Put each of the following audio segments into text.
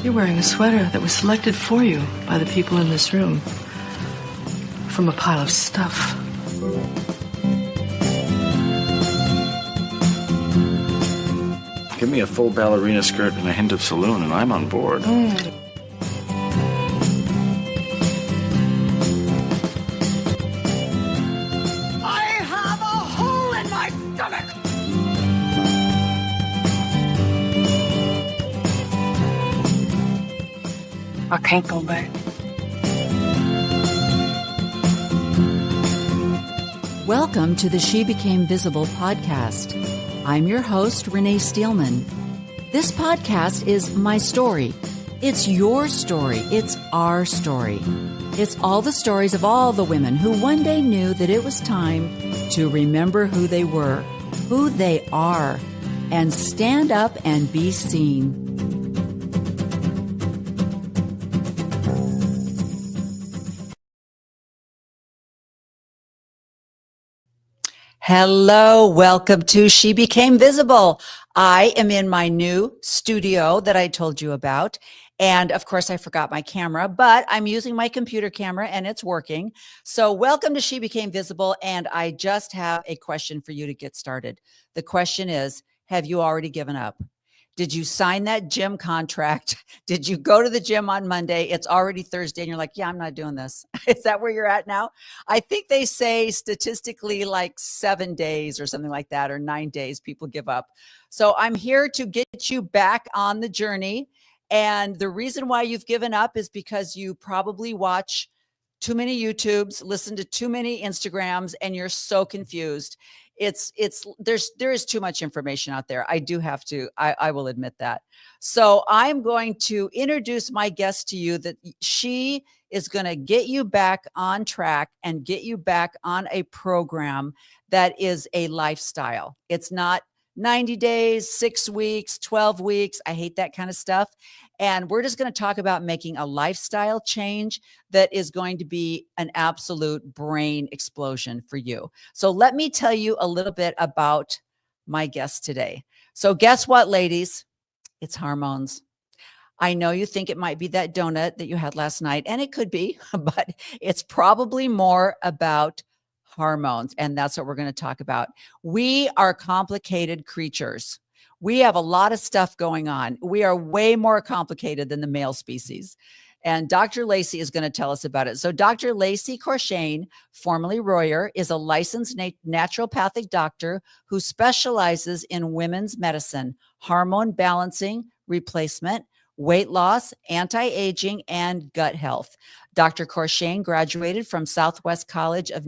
You're wearing a sweater that was selected for you by the people in this room from a pile of stuff. Give me a full ballerina skirt and a hint of saloon, and I'm on board. I can't go back. Welcome to the She Became Visible podcast. I'm your host, Renee Steelman. This podcast is my story. It's your story. It's our story. It's all the stories of all the women who one day knew that it was time to remember who they were, who they are, and stand up and be seen. Hello, welcome to She Became Visible. I am in my new studio that I told you about. And of course, I forgot my camera, but I'm using my computer camera and it's working. So welcome to She Became Visible. And I just have a question for you to get started. The question is, have you already given up? Did you sign that gym contract? Did you go to the gym on Monday? It's already Thursday and you're like, yeah, I'm not doing this. Is that where you're at now? I think they say statistically like 7 days or something like that, or 9 days people give up. So I'm here to get you back on the journey. And the reason why you've given up is because you probably watch too many YouTubes, listen to too many Instagrams, and you're so confused. There is too much information out there. I will admit that. So I'm going to introduce my guest to you that she is going to get you back on track and get you back on a program that is a lifestyle. It's not 90 days, 6 weeks, 12 weeks. I hate that kind of stuff. And we're just going to talk about making a lifestyle change that is going to be an absolute brain explosion for you. So let me tell you a little bit about my guest today. So guess what, ladies? It's hormones. I know you think it might be that donut that you had last night, and it could be, but it's probably more about hormones. And that's what we're going to talk about. We are complicated creatures. We have a lot of stuff going on. We are way more complicated than the male species. And Dr. Lacey is going to tell us about it. So Dr. Lacey Courchaine, formerly Royer, is a licensed naturopathic doctor who specializes in women's medicine, hormone balancing, replacement, weight loss, anti-aging, and gut health. Dr. Courchaine graduated from Southwest College of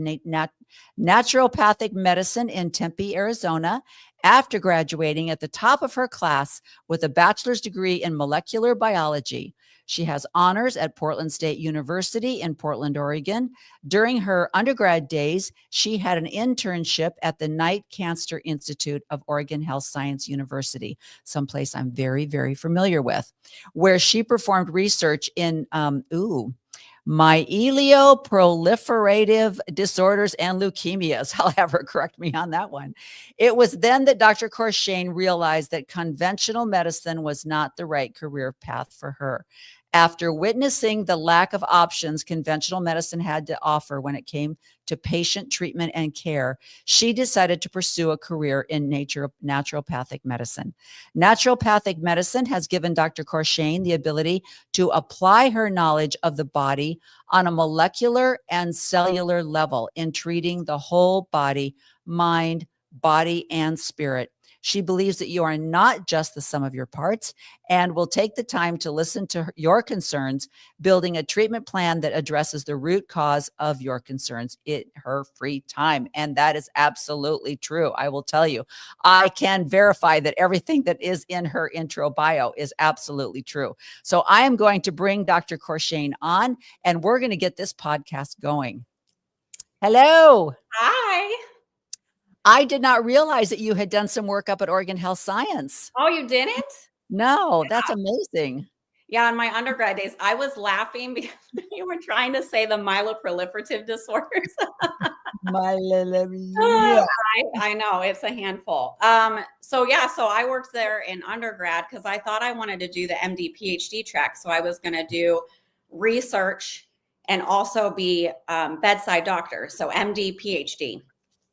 Naturopathic Medicine in Tempe, Arizona, after graduating at the top of her class with a bachelor's degree in molecular biology. She has honors at Portland State University in Portland, Oregon. During her undergrad days, she had an internship at the Knight Cancer Institute of Oregon Health Science University, someplace I'm very, very familiar with, where she performed research in, myeloproliferative disorders and leukemias. I'll have her correct me on that one. It was then that Dr. Courchaine realized that conventional medicine was not the right career path for her. After witnessing the lack of options conventional medicine had to offer when it came to patient treatment and care, she decided to pursue a career in naturopathic medicine. Naturopathic medicine has given Dr. Courchaine the ability to apply her knowledge of the body on a molecular and cellular level in treating the whole body, mind, body, and spirit. She believes that you are not just the sum of your parts and will take the time to listen to your concerns, building a treatment plan that addresses the root cause of your concerns in her free time. And that is absolutely true. I will tell you, I can verify that everything that is in her intro bio is absolutely true. So I am going to bring Dr. Courchaine on, and we're going to get this podcast going. Hello. Hi. I did not realize that you had done some work up at Oregon Health Science. Oh, you didn't? No, that's amazing. Yeah, in my undergrad days, I was laughing because you were trying to say the myeloproliferative disorders. My little, yeah. I know it's a handful. So I worked there in undergrad because I thought I wanted to do the MD PhD track. So I was going to do research and also be bedside doctor. So MD PhD.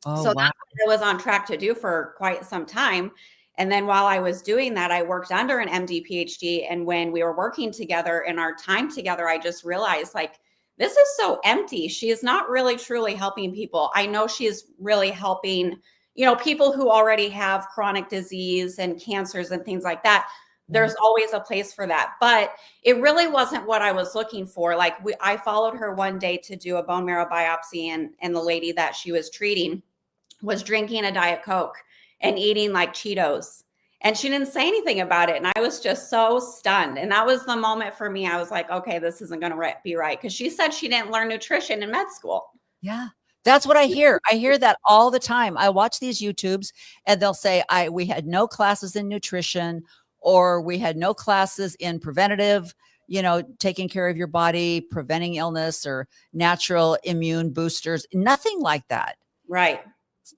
Oh, So wow. that's what I was on track to do for quite some time. And then while I was doing that, I worked under an MD PhD. And when we were working together in our time together, I just realized like, this is so empty. She is not really truly helping people. I know she's really helping, people who already have chronic disease and cancers and things like that. There's always a place for that, but it really wasn't what I was looking for. Like I followed her one day to do a bone marrow biopsy, and the lady that she was treating was drinking a Diet Coke and eating like Cheetos. And she didn't say anything about it. And I was just so stunned. And that was the moment for me. I was like, okay, this isn't going to be right. Because she said she didn't learn nutrition in med school. Yeah. That's what I hear. I hear that all the time. I watch these YouTubes and they'll say, we had no classes in nutrition, or we had no classes in preventative, taking care of your body, preventing illness, or natural immune boosters, nothing like that. Right.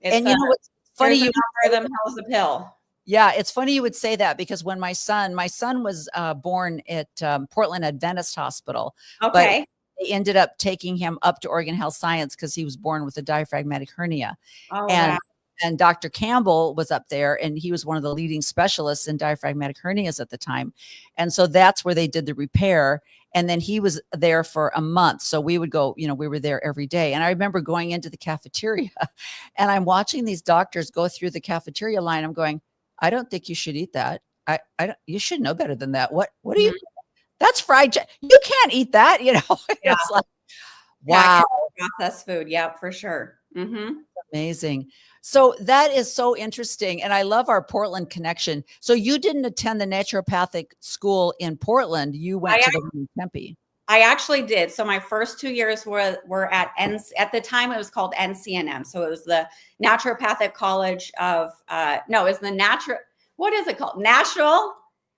And what's funny, you algorithm how's the pill. Yeah, it's funny you would say that, because when my son was born at Portland Adventist Hospital. Okay. But they ended up taking him up to Oregon Health Science because he was born with a diaphragmatic hernia. Oh, and wow. And Dr. Campbell was up there, and he was one of the leading specialists in diaphragmatic hernias at the time. And so that's where they did the repair. And then he was there for a month. So we would go, we were there every day. And I remember going into the cafeteria and I'm watching these doctors go through the cafeteria line. I'm going, I don't think you should eat that. I don't, you should know better than that. What do you, that's fried. You can't eat that, Yeah. It's like, wow. Processed food. Yeah, for sure. Mm-hmm. Amazing. So that is so interesting. And I love our Portland connection. So you didn't attend the naturopathic school in Portland. You went to the one in Tempe. I actually did. So my first 2 years were at the time it was called NCNM. So it was the Naturopathic College of it was the what is it called? National?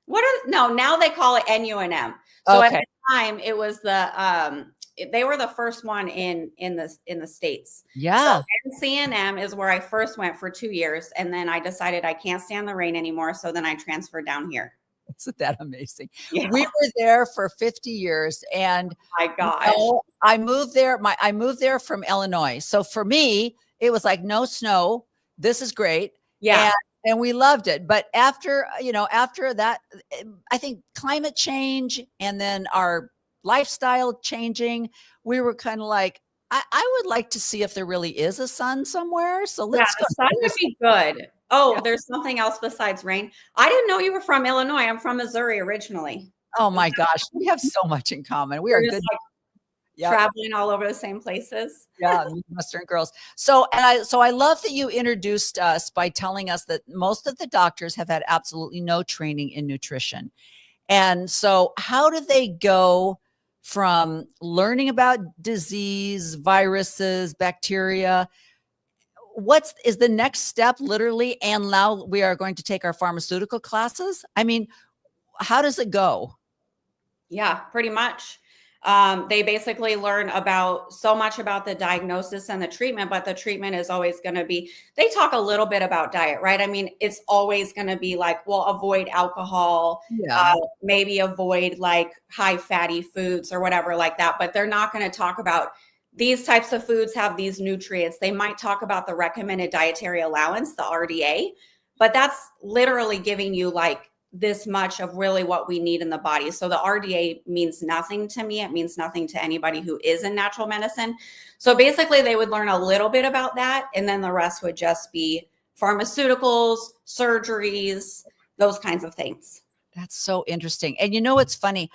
Now they call it NUNM. So Okay. at the time it was they were the first one in the States. Yeah. So NCNM is where I first went for 2 years. And then I decided I can't stand the rain anymore. So then I transferred down here. Isn't that amazing? Yeah. We were there for 50 years, and my gosh, I moved there. I moved there from Illinois. So for me, it was like no snow. This is great. Yeah. And we loved it. But after that, I think climate change and then our lifestyle changing, we were kind of like, I would like to see if there really is a sun somewhere. So let's go. The sun would be good. Oh, there's something else besides rain. I didn't know you were from Illinois. I'm from Missouri originally. Oh my gosh, we have so much in common. We are good. Traveling all over the same places. Yeah, Western girls. So I love that you introduced us by telling us that most of the doctors have had absolutely no training in nutrition. And so how do they go from learning about disease, viruses, bacteria? What is the next step, literally? And now we are going to take our pharmaceutical classes. I mean, how does it go? Yeah, pretty much. They basically learn so much about the diagnosis and the treatment, but the treatment is always going to be, they talk a little bit about diet, right? I mean, it's always going to be like, well, avoid alcohol, maybe avoid like high fatty foods or whatever like that. But they're not going to talk about these types of foods have these nutrients. They might talk about the recommended dietary allowance, the RDA, but that's literally giving you like this much of really what we need in the body. So the RDA means nothing to me. It means nothing to anybody who is in natural medicine. So basically they would learn a little bit about that. And then the rest would just be pharmaceuticals, surgeries, those kinds of things. That's so interesting. And it's funny,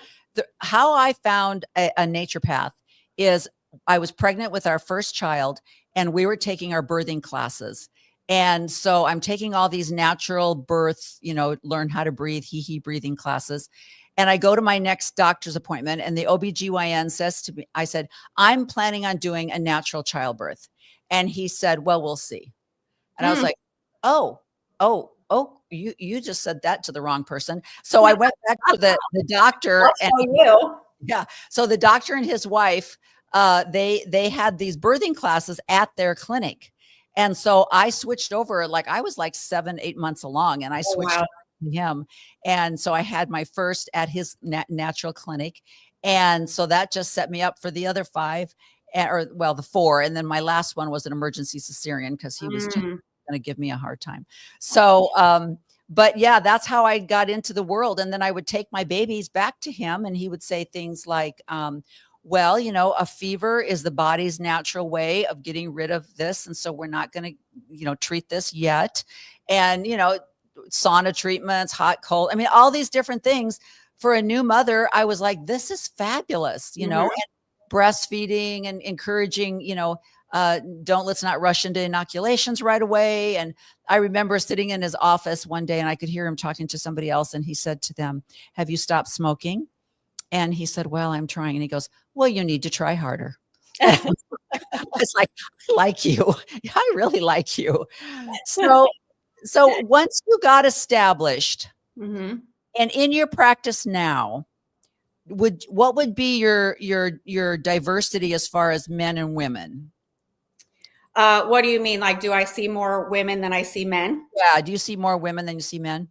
how I found a naturopath is I was pregnant with our first child and we were taking our birthing classes. And so I'm taking all these natural births, learn how to breathe, breathing classes. And I go to my next doctor's appointment and the OBGYN says to me, I said, I'm planning on doing a natural childbirth. And he said, well, we'll see. And I was like, oh, you just said that to the wrong person. So I went back to the doctor. So the doctor and his wife they had these birthing classes at their clinic. And so I switched over, like I was like 7, 8 months along, and I Oh, switched wow. to him. And so I had my first at his natural clinic. And so that just set me up for the other 5, or well, the 4. And then my last one was an emergency cesarean because he was just Mm. going to give me a hard time. So, but yeah, that's how I got into the world. And then I would take my babies back to him, and he would say things like, well, a fever is the body's natural way of getting rid of this. And so we're not going to, treat this yet. And, sauna treatments, hot, cold. I mean, all these different things for a new mother. I was like, this is fabulous, Mhm. and breastfeeding and encouraging, let's not rush into inoculations right away. And I remember sitting in his office one day, and I could hear him talking to somebody else. And he said to them, have you stopped smoking? And he said, well, I'm trying. And he goes, well, you need to try harder. It's like, I like you. I really like you. So once you got established, Mhm. and in your practice now, what would be your diversity as far as men and women? What do you mean? Like, do I see more women than I see men? Yeah. Do you see more women than you see men?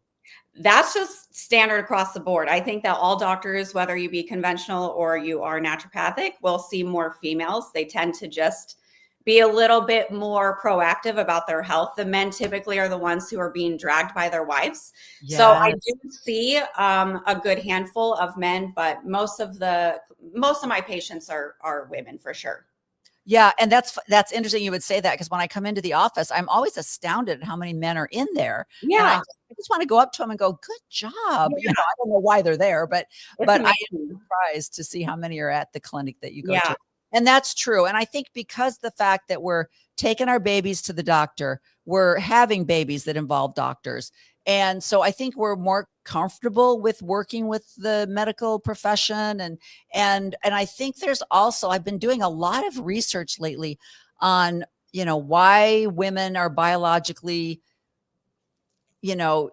That's just standard across the board. I think that all doctors, whether you be conventional or you are naturopathic, will see more females. They tend to just be a little bit more proactive about their health. The men typically are the ones who are being dragged by their wives. So I Yes. do see a good handful of men, but most of my patients are women for sure. Yeah, and that's interesting you would say that, because when I come into the office, I'm always astounded at how many men are in there. And I Yeah, just want to go up to them and go, good job. yeah, I don't know why they're there, but it's I am amazing. surprised to see how many are at the clinic that you go Yeah. to. And that's true. And I think because the fact that we're taking our babies to the doctor, we're having babies that involve doctors. And so I think we're more comfortable with working with the medical profession. And I think there's also, I've been doing a lot of research lately on, why women are biologically, you know,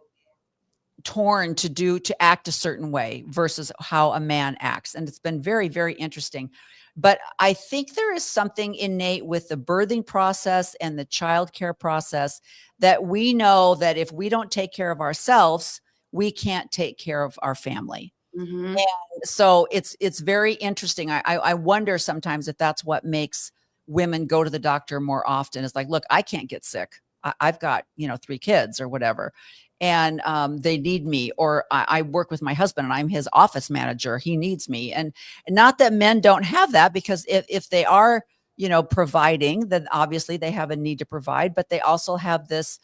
torn to act a certain way versus how a man acts. And it's been very, very interesting. But I think there is something innate with the birthing process and the childcare process that we know that if we don't take care of ourselves, we can't take care of our family. Hmm. So it's very interesting. I wonder sometimes if that's what makes women go to the doctor more often. It's like, look, I can't get sick. I've got 3 kids or whatever, and they need me. Or I work with my husband, and I'm his office manager. He needs me, and not that men don't have that, because if they are providing, then obviously they have a need to provide, but they also have this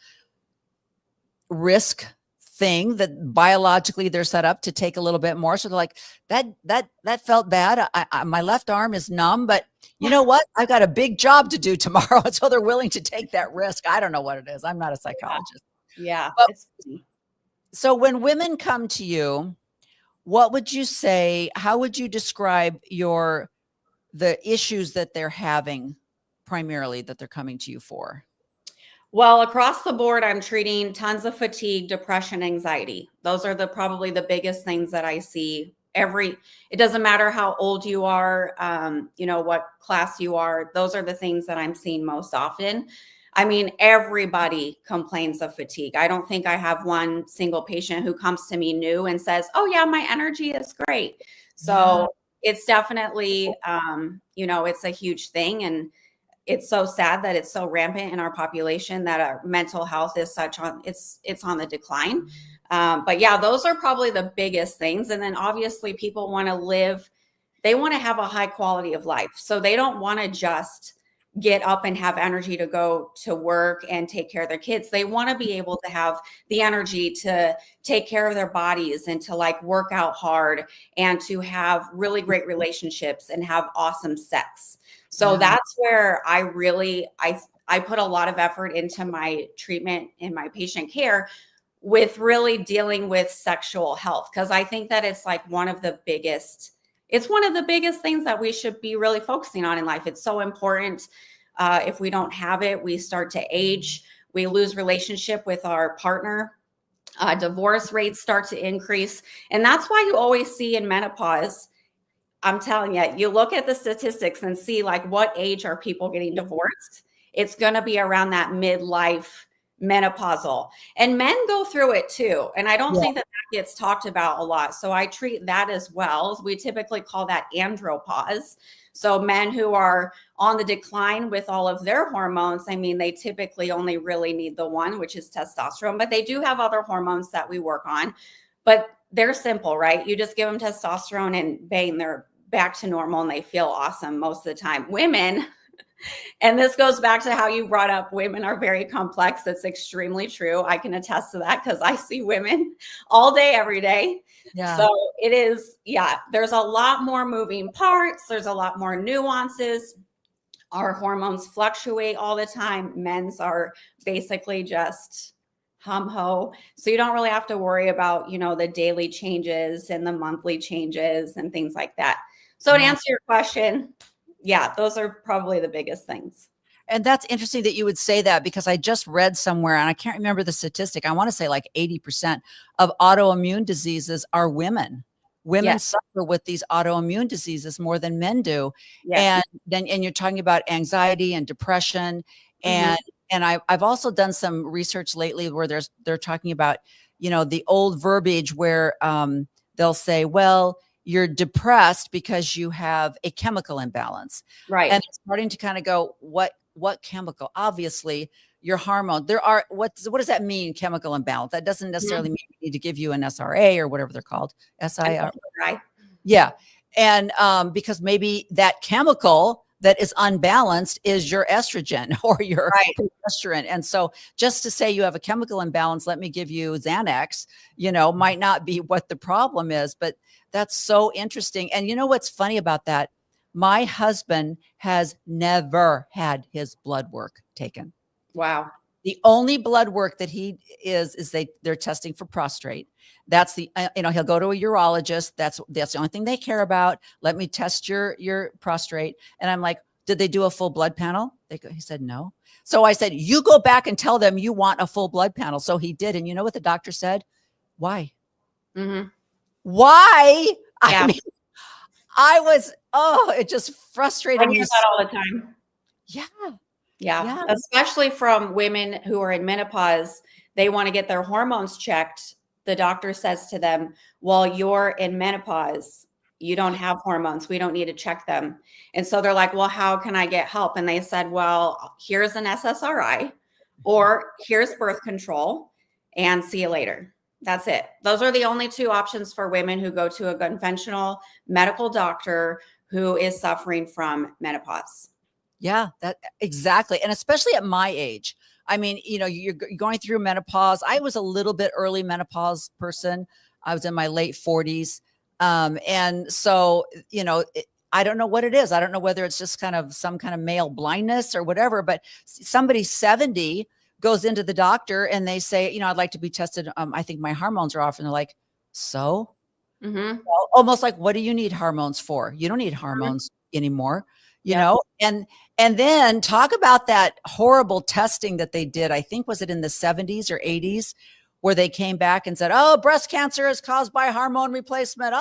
risk thing that biologically they're set up to take a little bit more. So they're like, that felt bad. My left arm is numb, but you know what? I've got a big job to do tomorrow. So they're willing to take that risk. I don't know what it is. I'm not a psychologist. Yeah, But it's funny. so when women come to you, what would you say? How would you describe the issues that they're having primarily, that they're coming to you for? Well, across the board, I'm treating tons of fatigue, depression, anxiety. Those are probably the biggest things that I see. It doesn't matter how old you are, what class you are. Those are the things that I'm seeing most often. I mean, everybody complains of fatigue. I don't think I have one single patient who comes to me new and says, "Oh yeah, my energy is great." Yeah. So it's definitely, it's a huge thing, and it's so sad that it's so rampant in our population that our mental health is it's on the decline. But yeah, those are probably the biggest things. And then obviously people want to live, they want to have a high quality of life. So they don't want to just get up and have energy to go to work and take care of their kids. They want to be able to have the energy to take care of their bodies and to like work out hard and to have really great relationships and have awesome sex. So Yeah. that's where I put a lot of effort into my treatment and my patient care with really dealing with sexual health, because I think that it's one of the biggest things that we should be really focusing on in life. It's so important. If we don't have it, we start to age, we lose relationship with our partner. Divorce rates start to increase. And that's why you always see in menopause, I'm telling you, you look at the statistics and see like what age are people getting divorced. It's going to be around that midlife menopausal, and men go through it too. And I don't think that gets talked about a lot. So I treat that as well. We typically call that andropause. So men who are on the decline with all of their hormones, I mean, they typically only really need the one, which is testosterone, but they do have other hormones that we work on, but they're simple, right? You just give them testosterone and bang, they're back to normal and they feel awesome most of the time. Women, and this goes back to how you brought up women are very complex. That's extremely true. I can attest to that because I see women all day, every day. Yeah. So it is, there's a lot more moving parts. There's a lot more nuances. Our hormones fluctuate all the time. Men's are basically just hum-ho. So you don't really have to worry about, the daily changes and the monthly changes and things like that. So to answer your question, those are probably the biggest things. And that's interesting that you would say that, because I just read somewhere, and I can't remember the statistic. I want to say like 80% of autoimmune diseases are women. Women suffer with these autoimmune diseases more than men do. And you're talking about anxiety and depression. And I've also done some research lately where they're talking about, the old verbiage where they'll say, well, you're depressed because you have a chemical imbalance. Right. And it's starting to kind of go, what chemical? Obviously, your hormone. There are what does that mean? Chemical imbalance. That doesn't necessarily mean we need to give you an SRA or whatever they're called. SIR. Right. Yeah. And because maybe that chemical that is unbalanced is your estrogen or your progesterone. And so just to say you have a chemical imbalance, let me give you Xanax, might not be what the problem is, but that's so interesting. And you know what's funny about that? My husband has never had his blood work taken. Wow. The only blood work that he is they're testing for prostate. That's the, he'll go to a urologist. That's the only thing they care about. Let me test your prostate. And I'm like, did they do a full blood panel? He said, no. So I said, you go back and tell them you want a full blood panel. So he did. And you know what the doctor said? Why? Mm-hmm. Why? Yeah. I mean, it just frustrated me. I hear that all the time. Yeah. Especially from women who are in menopause, they want to get their hormones checked. The doctor says to them, well, you're in menopause. You don't have hormones. We don't need to check them. And so they're like, well, how can I get help? And they said, well, here's an SSRI or here's birth control and see you later. That's it. Those are the only two options for women who go to a conventional medical doctor who is suffering from menopause. Yeah, that exactly. And especially at my age. I mean, you're going through menopause. I was a little bit early menopause person. I was in my late 40s. And so, I don't know what it is. I don't know whether it's just kind of some kind of male blindness or whatever, but somebody 70 goes into the doctor and they say, I'd like to be tested. I think my hormones are off. And they're like, so? Mm-hmm. Well, almost like, what do you need hormones for? You don't need hormones anymore, you know? And then talk about that horrible testing that they did. I think, was it in the 70s or 80s, where they came back and said, oh, breast cancer is caused by hormone replacement.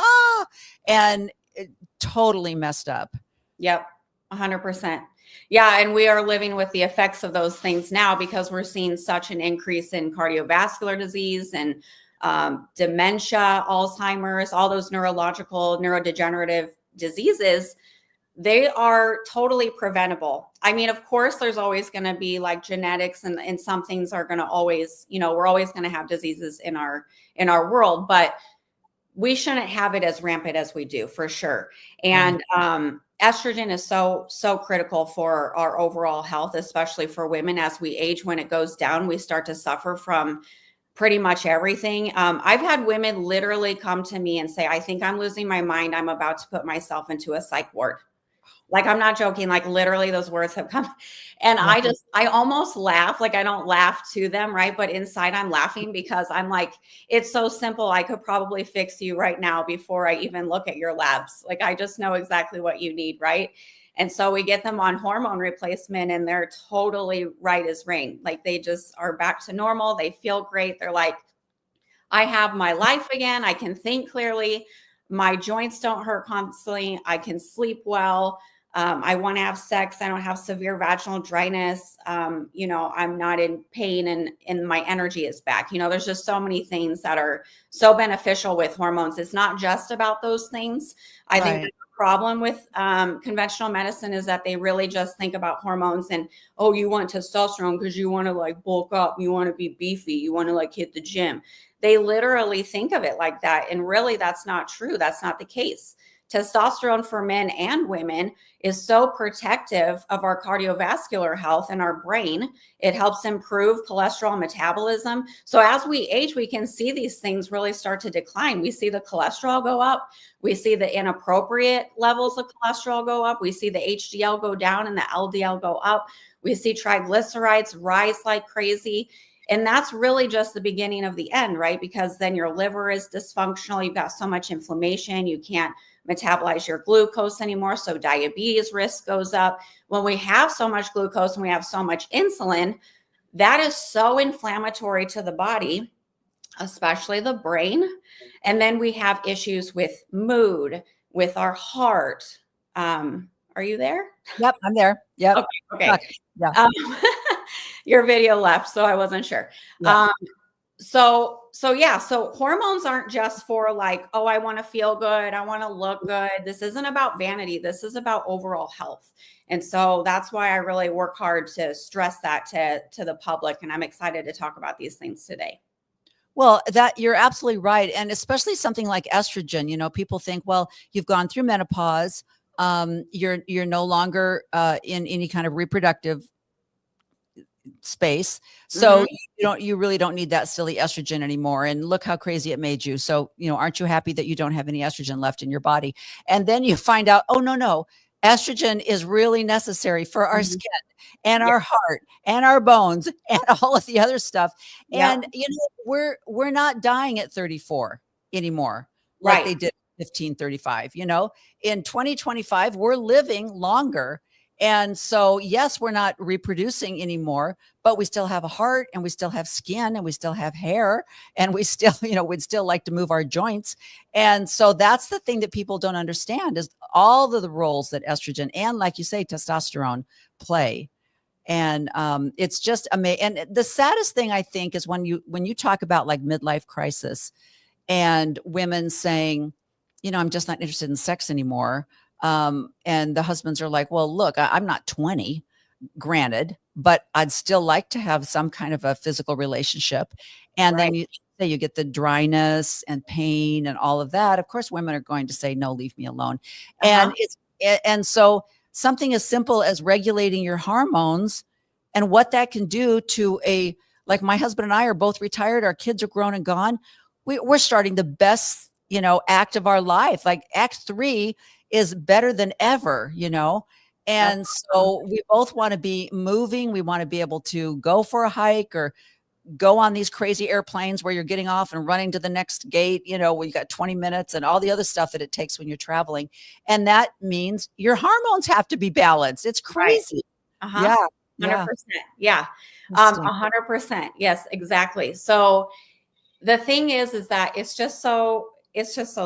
And it totally messed up. Yep. 100%. Yeah. And we are living with the effects of those things now because we're seeing such an increase in cardiovascular disease and dementia, Alzheimer's, all those neurodegenerative diseases. They are totally preventable. I mean, of course, there's always going to be like genetics and some things are going to always, we're always going to have diseases in our world, but we shouldn't have it as rampant as we do, for sure. And estrogen is so critical for our overall health, especially for women. As we age, when it goes down, we start to suffer from pretty much everything. I've had women literally come to me and say, I think I'm losing my mind. I'm about to put myself into a psych ward. Like, I'm not joking. Like, literally those words have come. And I almost laugh. Like, I don't laugh to them, right? But inside I'm laughing because I'm like, it's so simple. I could probably fix you right now before I even look at your labs. Like, I just know exactly what you need, right? And so we get them on hormone replacement and they're totally right as rain. Like, they just are back to normal. They feel great. They're like, I have my life again. I can think clearly. My joints don't hurt constantly. I can sleep well. I want to have sex. I don't have severe vaginal dryness. You know, I'm not in pain and my energy is back. You know, there's just so many things that are so beneficial with hormones. It's not just about those things. I think the problem with conventional medicine is that they really just think about hormones and, oh, you want testosterone because you want to like bulk up. You want to be beefy. You want to like hit the gym. They literally think of it like that. And really, that's not true. That's not the case. Testosterone for men and women is so protective of our cardiovascular health and our brain. It helps improve cholesterol metabolism. So as we age, we can see these things really start to decline. We see the cholesterol go up. We see the inappropriate levels of cholesterol go up. We see the HDL go down and the LDL go up. We see triglycerides rise like crazy. And that's really just the beginning of the end, right? Because then your liver is dysfunctional. You've got so much inflammation. You can't metabolize your glucose anymore. So diabetes risk goes up. When we have so much glucose and we have so much insulin, that is so inflammatory to the body, especially the brain. And then we have issues with mood, with our heart. Are you there? Yep, I'm there. Yep. Okay. Yeah. Your video left, so I wasn't sure. Yeah. So hormones aren't just for like, oh, I want to feel good. I want to look good. This isn't about vanity. This is about overall health. And so that's why I really work hard to stress that to the public. And I'm excited to talk about these things today. Well, that you're absolutely right. And especially something like estrogen, you know, people think, well, you've gone through menopause. You're no longer in any kind of reproductive space. So you really don't need that silly estrogen anymore. And look how crazy it made you. So, you know, aren't you happy that you don't have any estrogen left in your body? And then you find out, oh, no, estrogen is really necessary for our skin and our heart and our bones and all of the other stuff. And, you know, we're not dying at 34 anymore like they did 1535, you know, in 2025, we're living longer. And so, yes, we're not reproducing anymore, but we still have a heart and we still have skin and we still have hair and we still, you know, we'd still like to move our joints. And so that's the thing that people don't understand is all of the roles that estrogen and, like you say, testosterone play. And it's just amazing. And the saddest thing I think is when you talk about like midlife crisis and women saying, you know, I'm just not interested in sex anymore. And the husbands are like, well, look, I'm not 20, granted, but I'd still like to have some kind of a physical relationship. And then you get the dryness and pain and all of that. Of course, women are going to say, no, leave me alone. And so something as simple as regulating your hormones and what that can do to like my husband and I are both retired. Our kids are grown and gone. We're starting the best, you know, act of our life. Like act 3 is better than ever, you know? And so we both want to be moving. We want to be able to go for a hike or go on these crazy airplanes where you're getting off and running to the next gate, you know, where you got 20 minutes and all the other stuff that it takes when you're traveling. And that means your hormones have to be balanced. It's crazy. Yeah. 100%. Yeah. 100%. Yes, exactly. So the thing is that it's just so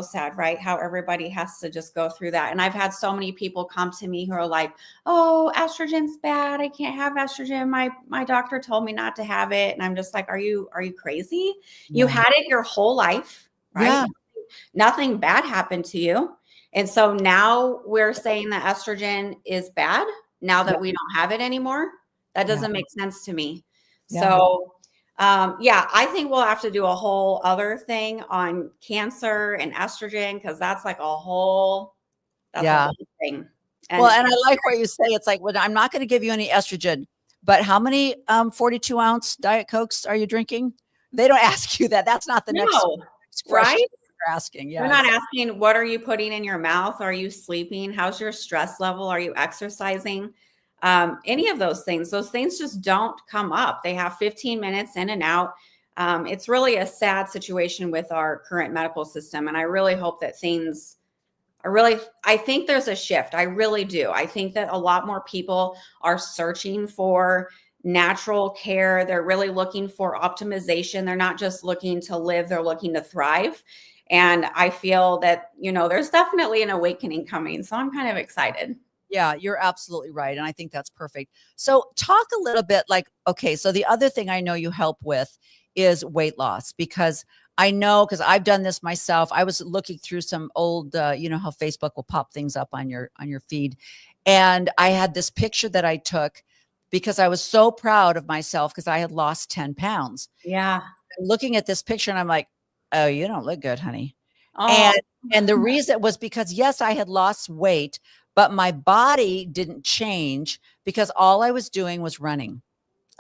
sad, right? How everybody has to just go through that. And I've had so many people come to me who are like, oh, estrogen's bad. I can't have estrogen. My doctor told me not to have it. And I'm just like, are you crazy? You had it your whole life, right? Yeah. Nothing bad happened to you. And so now we're saying that estrogen is bad now that we don't have it anymore. That doesn't make sense to me. So I think we'll have to do a whole other thing on cancer and estrogen because that's like a whole thing. And I like what you say. It's like, well, I'm not going to give you any estrogen, but how many 42-ounce Diet Cokes are you drinking? They don't ask you that. That's not the next question they're asking. Yeah, they're not asking, what are you putting in your mouth? Are you sleeping? How's your stress level? Are you exercising? Any of those things just don't come up. They have 15 minutes in and out. It's really a sad situation with our current medical system. And I really hope that things I think there's a shift. I really do. I think that a lot more people are searching for natural care. They're really looking for optimization. They're not just looking to live, they're looking to thrive. And I feel that, there's definitely an awakening coming. So I'm kind of excited. Yeah, you're absolutely right. And I think that's perfect. So talk a little bit like, okay, so the other thing I know you help with is weight loss, because I know, because I've done this myself. I was looking through some old, you know how Facebook will pop things up on your feed. And I had this picture that I took because I was so proud of myself because I had lost 10 pounds. Yeah. Looking at this picture and I'm like, oh, you don't look good, honey. Oh, And the reason was because, yes, I had lost weight, but my body didn't change because all I was doing was running.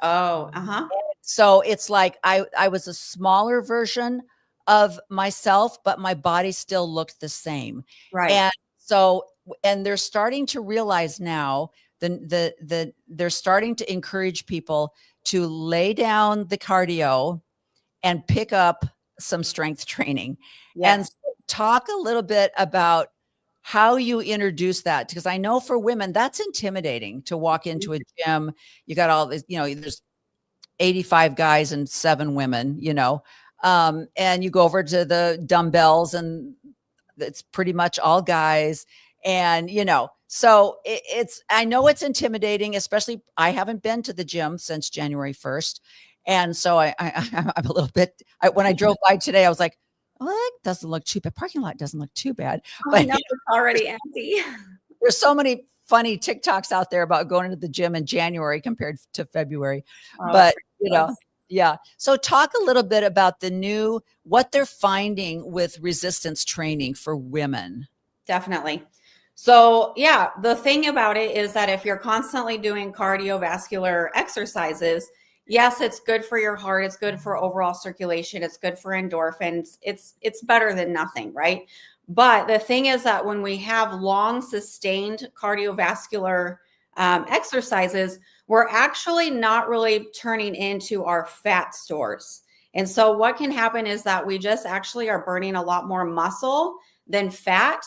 oh, uh-huh. So it's like I was a smaller version of myself, but my body still looked the same. Right. And so, and they're starting to realize now, they're starting to encourage people to lay down the cardio and pick up some strength training. And Yes. talk a little bit about how you introduce that, because I know for women that's intimidating to walk into a gym. You got all this, there's 85 guys and 7 women, and you go over to the dumbbells and it's pretty much all guys. And, so I know it's intimidating, especially I haven't been to the gym since January 1st. And so I'm a little bit, when I drove by today, I was like, well, that doesn't look too bad. Parking lot doesn't look too bad. Oh, But no, it's already empty. there's so many funny TikToks out there about going to the gym in January compared to February. Oh, But, ridiculous. yeah. So talk a little bit about what they're finding with resistance training for women. Definitely. So, yeah, the thing about it is that if you're constantly doing cardiovascular exercises, yes, it's good for your heart, it's good for overall circulation, it's good for endorphins. It's better than nothing, right? But the thing is that when we have long sustained cardiovascular exercises, we're actually not really turning into our fat stores. And so what can happen is that we just actually are burning a lot more muscle than fat,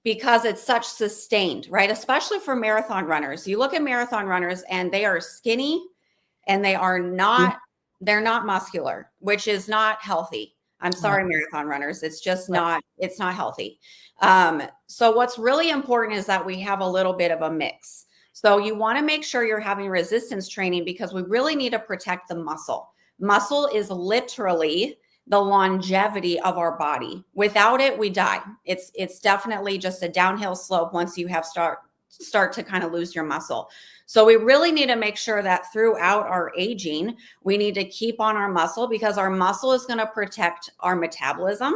because it's such sustained, right? Especially for marathon runners. You look at marathon runners and they are skinny and they're not muscular, which is not healthy. I'm sorry, marathon runners. It's just it's not healthy. So what's really important is that we have a little bit of a mix. So you want to make sure you're having resistance training, because we really need to protect the muscle. Muscle is literally the longevity of our body. Without it, we die. It's definitely just a downhill slope once you have start to kind of lose your muscle. So we really need to make sure that throughout our aging, we need to keep on our muscle, because our muscle is going to protect our metabolism.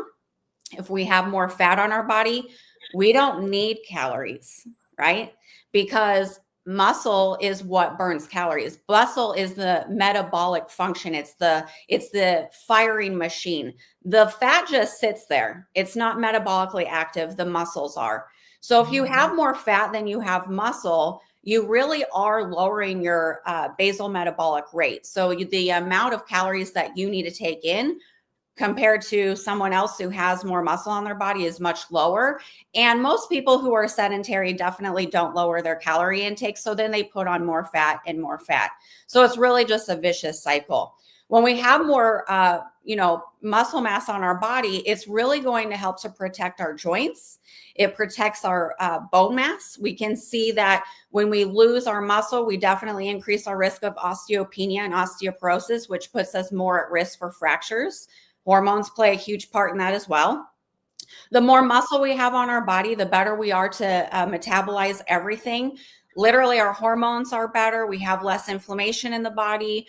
If we have more fat on our body, we don't need calories, right? Because muscle is what burns calories. Muscle is the metabolic function. It's the firing machine. The fat just sits there. It's not metabolically active. The muscles are. So if you have more fat than you have muscle, you really are lowering your basal metabolic rate. So the amount of calories that you need to take in compared to someone else who has more muscle on their body is much lower. And most people who are sedentary definitely don't lower their calorie intake. So then they put on more fat and more fat. So it's really just a vicious cycle. When we have more, muscle mass on our body, it's really going to help to protect our joints. It protects our bone mass. We can see that when we lose our muscle, we definitely increase our risk of osteopenia and osteoporosis, which puts us more at risk for fractures. Hormones play a huge part in that as well. The more muscle we have on our body, the better we are to metabolize everything. Literally, our hormones are better. We have less inflammation in the body.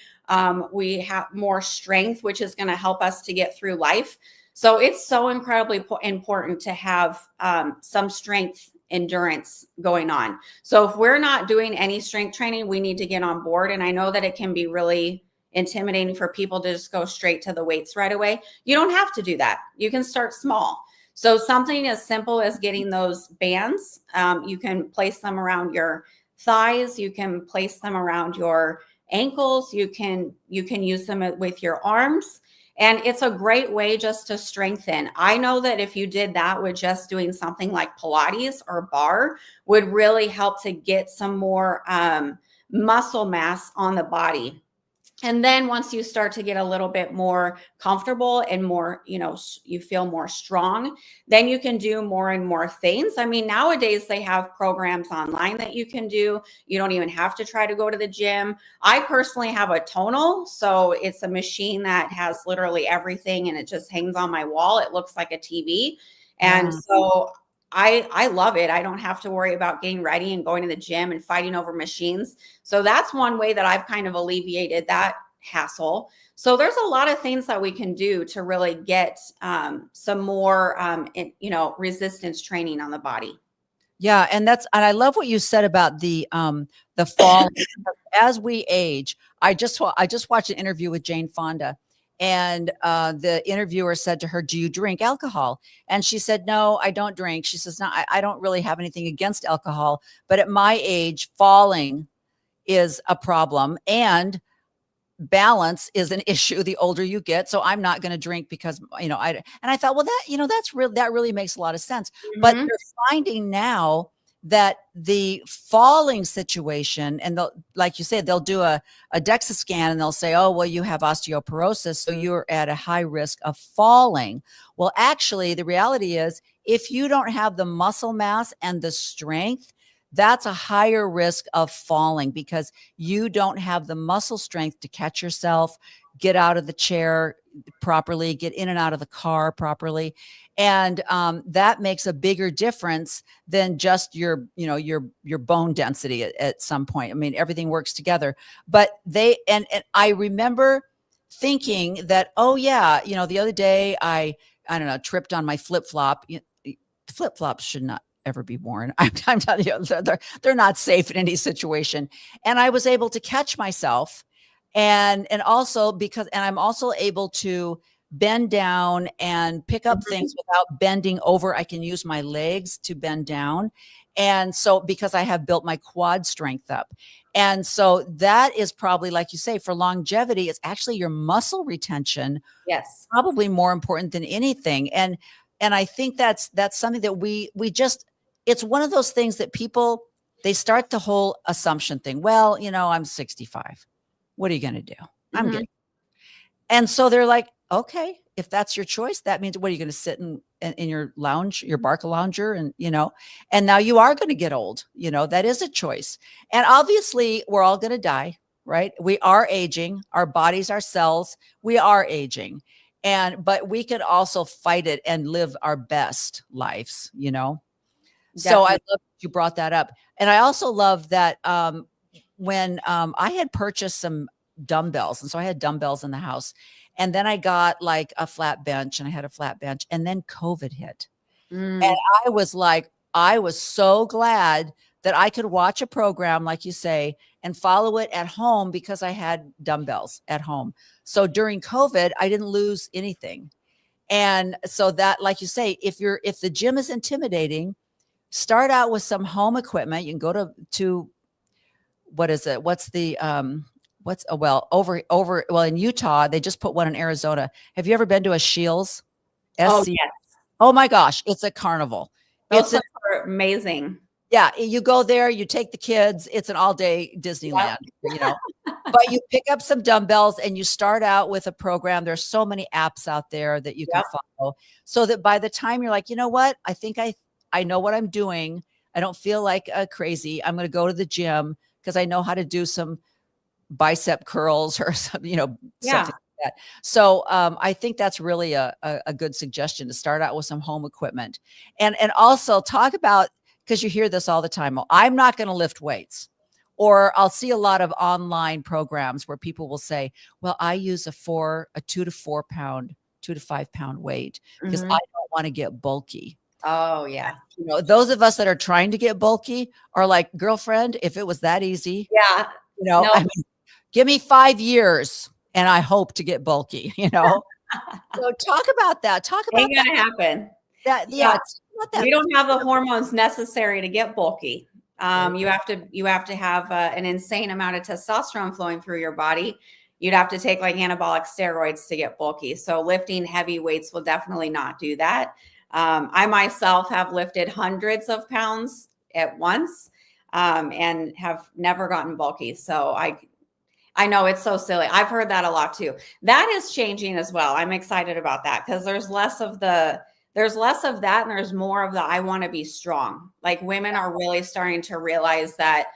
We have more strength, which is going to help us to get through life. So it's so incredibly important to have some strength endurance going on. So if we're not doing any strength training, we need to get on board. And I know that it can be really intimidating for people to just go straight to the weights right away. You don't have to do that. You can start small. So something as simple as getting those bands, you can place them around your thighs. You can place them around your ankles. You can use them with your arms. And it's a great way just to strengthen. I know that if you did that with just doing something like Pilates or bar would really help to get some more muscle mass on the body. And then once you start to get a little bit more comfortable and more, you feel more strong, then you can do more and more things. I mean, nowadays they have programs online that you can do. You don't even have to try to go to the gym. I personally have a tonal. So it's a machine that has literally everything and it just hangs on my wall. It looks like a TV. And so I love it. I don't have to worry about getting ready and going to the gym and fighting over machines. So that's one way that I've kind of alleviated that hassle. So there's a lot of things that we can do to really get some more, resistance training on the body. Yeah, and I love what you said about the fall. As we age, I just watched an interview with Jane Fonda, and the interviewer said to her, "Do you drink alcohol?" And she said, "No, I don't drink." She says, "No, I don't really have anything against alcohol, but at my age, falling is a problem, and balance is an issue the older you get. So I'm not going to drink because, and I thought, well, that really makes a lot of sense. But Mhm. they're finding now that the falling situation, and like you said, they'll do a DEXA scan and they'll say, oh, well, you have osteoporosis, so you're at a high risk of falling. Well, actually, the reality is if you don't have the muscle mass and the strength, that's a higher risk of falling because you don't have the muscle strength to catch yourself, get out of the chair properly, get in and out of the car properly. And that makes a bigger difference than just your bone density at some point. I mean, everything works together. But and I remember thinking that, oh yeah, the other day I don't know, tripped on my flip-flop. Flip-flops should not ever be worn. I'm telling you, they're not safe in any situation. And I was able to catch myself, and also and I'm also able to bend down and pick up things without bending over. I can use my legs to bend down. And so because I have built my quad strength up. And so that is probably, like you say, for longevity, it's actually your muscle retention. Yes. Probably more important than anything. And I think that's something that we just, it's one of those things that people, they start the whole assumption thing. Well, I'm 65. What are you going to do? I'm getting. And so they're like, okay, if that's your choice, that means what are you going to sit in your lounge, your Barca lounger, and and now you are going to get old. That is a choice. And obviously, we're all going to die, right? We are aging. Our bodies, our cells, we are aging, but we can also fight it and live our best lives. So I love that you brought that up. And I also love that when I had purchased some dumbbells, and so I had dumbbells in the house, and then I got like a flat bench, and I had a flat bench, and then COVID hit. And I was so glad that I could watch a program, like you say, and follow it at home because I had dumbbells at home. So during COVID, I didn't lose anything. And so that, like you say, if the gym is intimidating, start out with some home equipment. You can go to what is it? What's the in Utah, they just put one in Arizona. Have you ever been to a Shields? Oh, yes. Oh my gosh, it's a carnival. Those are amazing. Yeah, you go there, you take the kids, it's an all-day Disneyland, But you pick up some dumbbells and you start out with a program. There's so many apps out there that you can follow, so that by the time you're like, you know what, I think I know what I'm doing. I don't feel like crazy. I'm going to go to the gym because I know how to do some bicep curls or something, something like that. So I think that's really a good suggestion to start out with some home equipment, and also talk about, because you hear this all the time. Well, I'm not going to lift weights. Or I'll see a lot of online programs where people will say, well, I use a 2 to 5 pound weight because I don't want to get bulky. Oh, yeah. Those of us that are trying to get bulky are like, girlfriend, if it was that easy, no. I mean, give me 5 years and I hope to get bulky, So talk about that. Talk about Ain't gonna happen. We don't have the hormones necessary to get bulky. You have to have an insane amount of testosterone flowing through your body. You'd have to take like anabolic steroids to get bulky. So lifting heavy weights will definitely not do that. I myself have lifted hundreds of pounds at once, and have never gotten bulky. So I know, it's so silly. I've heard that a lot too. That is changing as well. I'm excited about that because there's less of that and there's more of the I want to be strong. Like women are really starting to realize that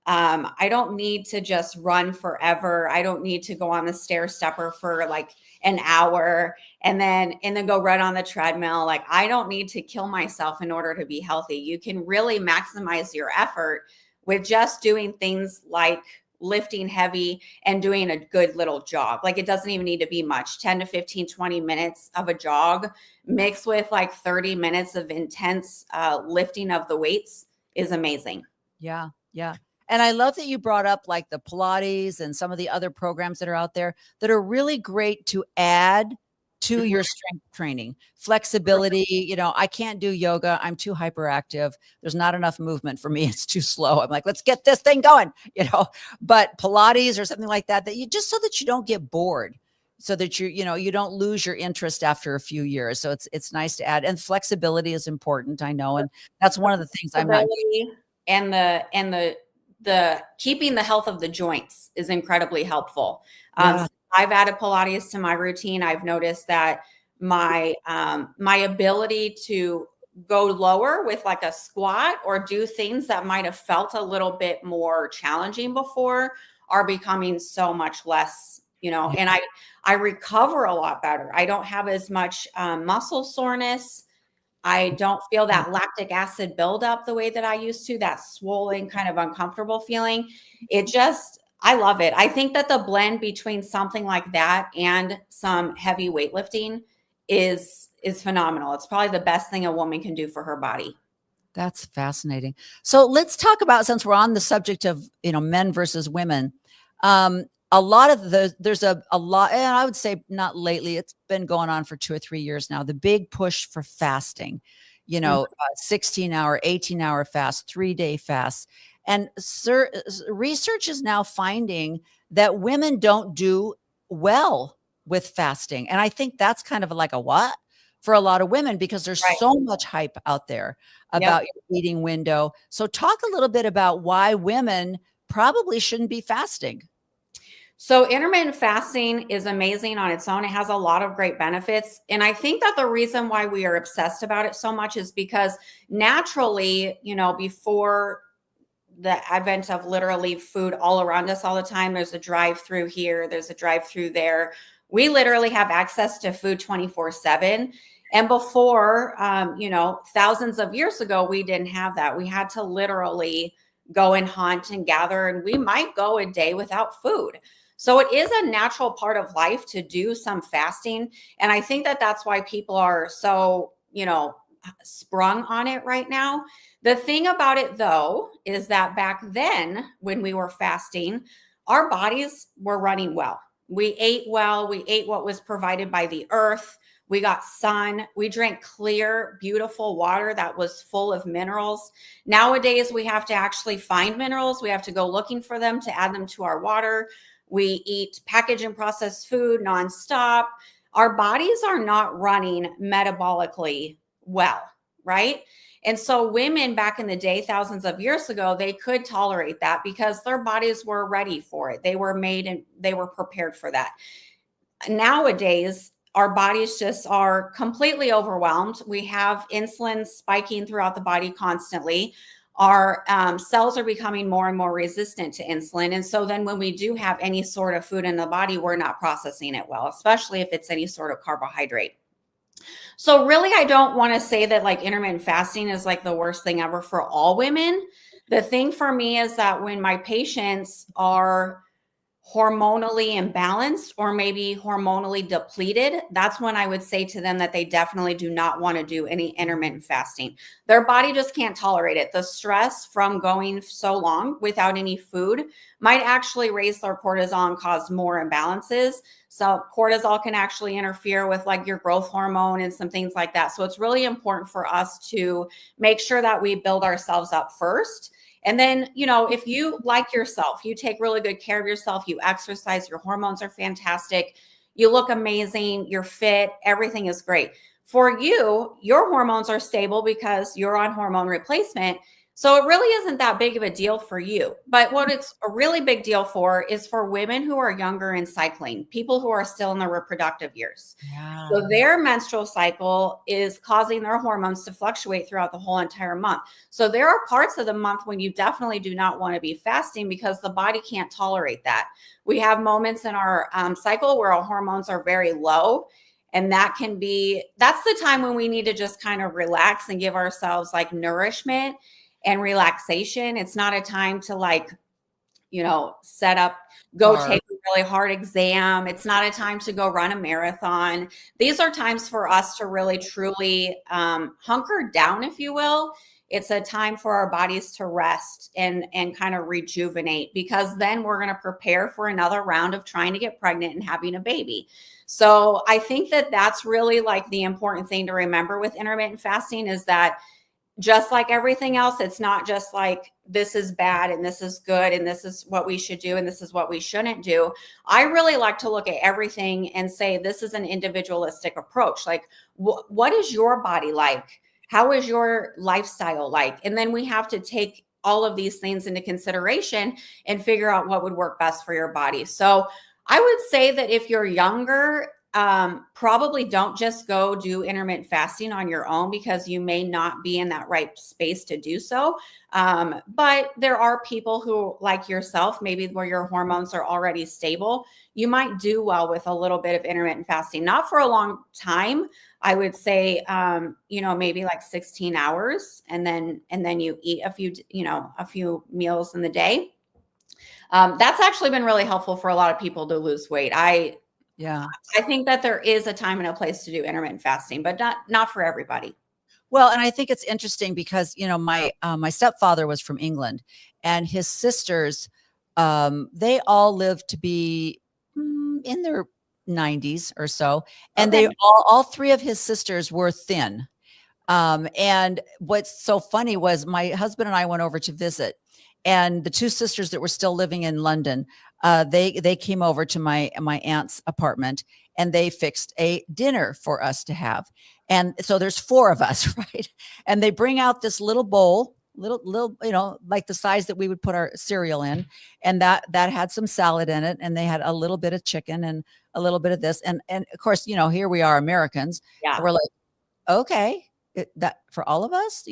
I don't need to just run forever. I don't need to go on the stair stepper for like an hour and then go run on the treadmill. Like I don't need to kill myself in order to be healthy. You can really maximize your effort with just doing things like lifting heavy and doing a good little jog. Like it doesn't even need to be much, 10 to 15, 20 minutes of a jog mixed with like 30 minutes of intense lifting of the weights is amazing. Yeah. Yeah. And I love that you brought up like the Pilates and some of the other programs that are out there that are really great to add to your strength training, flexibility. You know, I can't do yoga. I'm too hyperactive. There's not enough movement for me. It's too slow. I'm like, let's get this thing going, you know, but Pilates or something like that, you just so that you don't get bored, so that you don't lose your interest after a few years. So it's nice to add, and flexibility is important. I know. And that's one of the things I'm not. And the keeping the health of the joints is incredibly helpful. Yeah. I've added Pilates to my routine. I've noticed that my ability to go lower with like a squat or do things that might have felt a little bit more challenging before are becoming so much less, and I recover a lot better. I don't have as much muscle soreness. I don't feel that lactic acid buildup the way that I used to, that swollen kind of uncomfortable feeling. I love it. I think that the blend between something like that and some heavy weightlifting is phenomenal. It's probably the best thing a woman can do for her body. That's fascinating. So let's talk about, since we're on the subject of, men versus women, a lot of there's a lot, and I would say not lately, it's been going on for 2 or 3 years now, the big push for fasting, 16-hour, 18-hour fast, 3-day fast. And research is now finding that women don't do well with fasting. And I think that's kind of like a what for a lot of women, because there's so much hype out there about your eating window. So talk a little bit about why women probably shouldn't be fasting. So intermittent fasting is amazing on its own. It has a lot of great benefits. And I think that the reason why we are obsessed about it so much is because naturally, before the advent of literally food all around us all the time, there's a drive-through here, there's a drive-through there. We literally have access to food 24/7. And before, thousands of years ago, we didn't have that. We had to literally go and hunt and gather, and we might go a day without food. So it is a natural part of life to do some fasting. And I think that that's why people are so, sprung on it right now. The thing about it, though, is that back then when we were fasting, our bodies were running well. We ate well. We ate what was provided by the earth. We got sun. We drank clear, beautiful water that was full of minerals. Nowadays, we have to actually find minerals. We have to go looking for them to add them to our water. We eat packaged and processed food nonstop. Our bodies are not running metabolically well, right? And so women back in the day, thousands of years ago, they could tolerate that because their bodies were ready for it. They were made and they were prepared for that. Nowadays, our bodies just are completely overwhelmed. We have insulin spiking throughout the body constantly. Our cells are becoming more and more resistant to insulin. And so then when we do have any sort of food in the body, we're not processing it well, especially if it's any sort of carbohydrate. So really, I don't want to say that like intermittent fasting is like the worst thing ever for all women. The thing for me is that when my patients are hormonally imbalanced or maybe hormonally depleted, that's when I would say to them that they definitely do not want to do any intermittent fasting. Their body just can't tolerate it. The stress from going so long without any food might actually raise their cortisol and cause more imbalances. So cortisol can actually interfere with like your growth hormone and some things like that. So it's really important for us to make sure that we build ourselves up first. And then, if you like yourself, you take really good care of yourself, you exercise, your hormones are fantastic, you look amazing, you're fit, everything is great. For you, your hormones are stable because you're on hormone replacement. So it really isn't that big of a deal for you. But what it's a really big deal for is for women who are younger and cycling, people who are still in their reproductive years. Yeah. So their menstrual cycle is causing their hormones to fluctuate throughout the whole entire month. So there are parts of the month when you definitely do not want to be fasting because the body can't tolerate that. We have moments in our cycle where our hormones are very low. And that's the time when we need to just kind of relax and give ourselves like nourishment and relaxation. It's not a time to set up, go take a really hard exam. It's not a time to go run a marathon. These are times for us to really, truly hunker down, if you will. It's a time for our bodies to rest and kind of rejuvenate, because then we're going to prepare for another round of trying to get pregnant and having a baby. So I think that that's really like the important thing to remember with intermittent fasting, is that just like everything else, it's not just like this is bad and this is good and this is what we should do and this is what we shouldn't do. I really like to look at everything and say this is an individualistic approach. Like, what is your body like? How is your lifestyle like? And then we have to take all of these things into consideration and figure out what would work best for your body. So I would say that if you're younger, probably don't just go do intermittent fasting on your own, because you may not be in that right space to do so. But there are people who, like yourself, maybe where your hormones are already stable, you might do well with a little bit of intermittent fasting, not for a long time. I would say, maybe like 16 hours, and then you eat a few meals in the day. That's actually been really helpful for a lot of people to lose weight. I think that there is a time and a place to do intermittent fasting, but not for everybody. Well, and I think it's interesting because, my stepfather was from England, and his sisters, they all lived to be in their 90s or so. And Okay. they all three of his sisters were thin. And what's so funny was my husband and I went over to visit, and the two sisters that were still living in London, they came over to my aunt's apartment, and they fixed a dinner for us to have. And so there's four of us, right? And they bring out this little bowl, little, like the size that we would put our cereal in. And that had some salad in it. And they had a little bit of chicken and a little bit of this. And of course, here we are, Americans. Yeah. We're like, okay, that for all of us,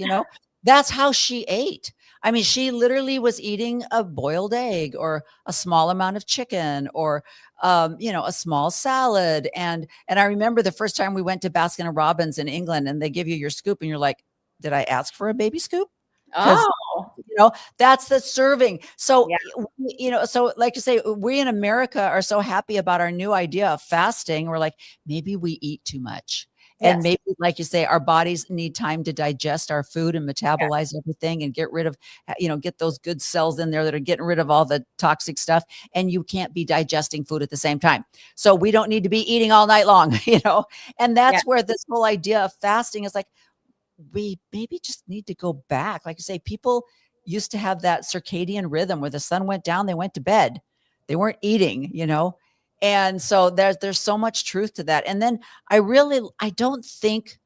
that's how she ate. I mean, she literally was eating a boiled egg or a small amount of chicken or, a small salad. And I remember the first time we went to Baskin and Robbins in England, and they give you your scoop and you're like, did I ask for a baby scoop? Oh, That's the serving. So, yeah. so like you say, we in America are so happy about our new idea of fasting. We're like, maybe we eat too much. And Yes. maybe, like you say, our bodies need time to digest our food and metabolize everything and get rid of, get those good cells in there that are getting rid of all the toxic stuff. And you can't be digesting food at the same time. So we don't need to be eating all night long, and that's where this whole idea of fasting is like, we maybe just need to go back. Like you say, people used to have that circadian rhythm where the sun went down, they went to bed. They weren't eating, And so there's so much truth to that. And then I don't think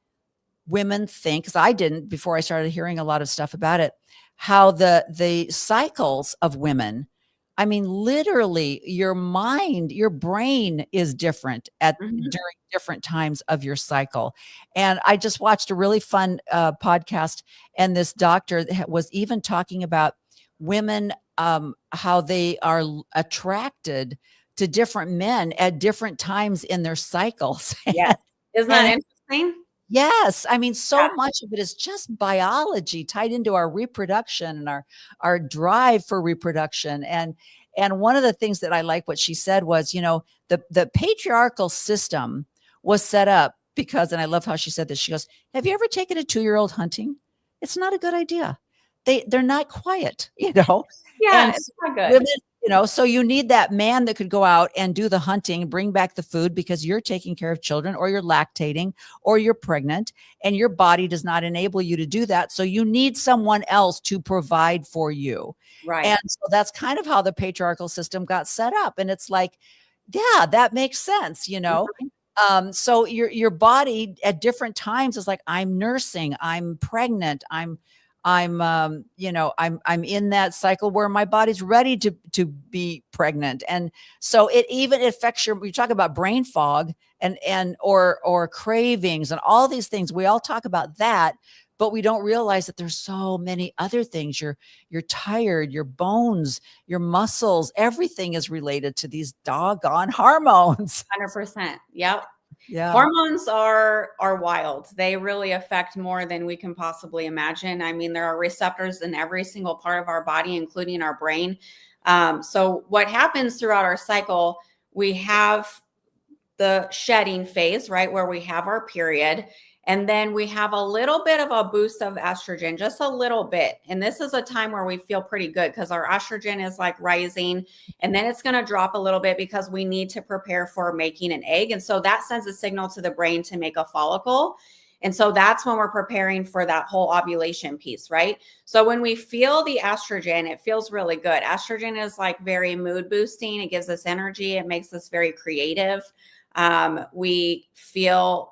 women think, because I didn't before I started hearing a lot of stuff about it, how the cycles of women, I mean, literally your mind, your brain is different during different times of your cycle. And I just watched a really fun podcast, and this doctor was even talking about women, how they are attracted to different men at different times in their cycles. Yes. Isn't that interesting? Yes. I mean, so much of it is just biology tied into our reproduction and our drive for reproduction. And one of the things that I like what she said was, the patriarchal system was set up because, and I love how she said this. She goes, have you ever taken a 2-year-old hunting? It's not a good idea. They're not quiet, Yeah, and it's not good. women, so you need that man that could go out and do the hunting, bring back the food, because you're taking care of children or you're lactating or you're pregnant and your body does not enable you to do that. So you need someone else to provide for you. Right. And so that's kind of how the patriarchal system got set up. And it's like, yeah, that makes sense, So your body at different times is like, I'm nursing, I'm pregnant, I'm I'm in that cycle where my body's ready to be pregnant. And so it even affects you talk about brain fog or cravings and all these things. We all talk about that, but we don't realize that there's so many other things. You're tired, your bones, your muscles, everything is related to these doggone hormones. 100%. Yep. Yeah. Hormones are wild. They really affect more than we can possibly imagine. I mean, there are receptors in every single part of our body, including our brain. So what happens throughout our cycle, we have the shedding phase, right, where we have our period. And then we have a little bit of a boost of estrogen, just a little bit. And this is a time where we feel pretty good because our estrogen is like rising, and then it's going to drop a little bit because we need to prepare for making an egg. And so that sends a signal to the brain to make a follicle. And so that's when we're preparing for that whole ovulation piece, right? So when we feel the estrogen, it feels really good. Estrogen is like very mood boosting. It gives us energy. It makes us very creative. We feel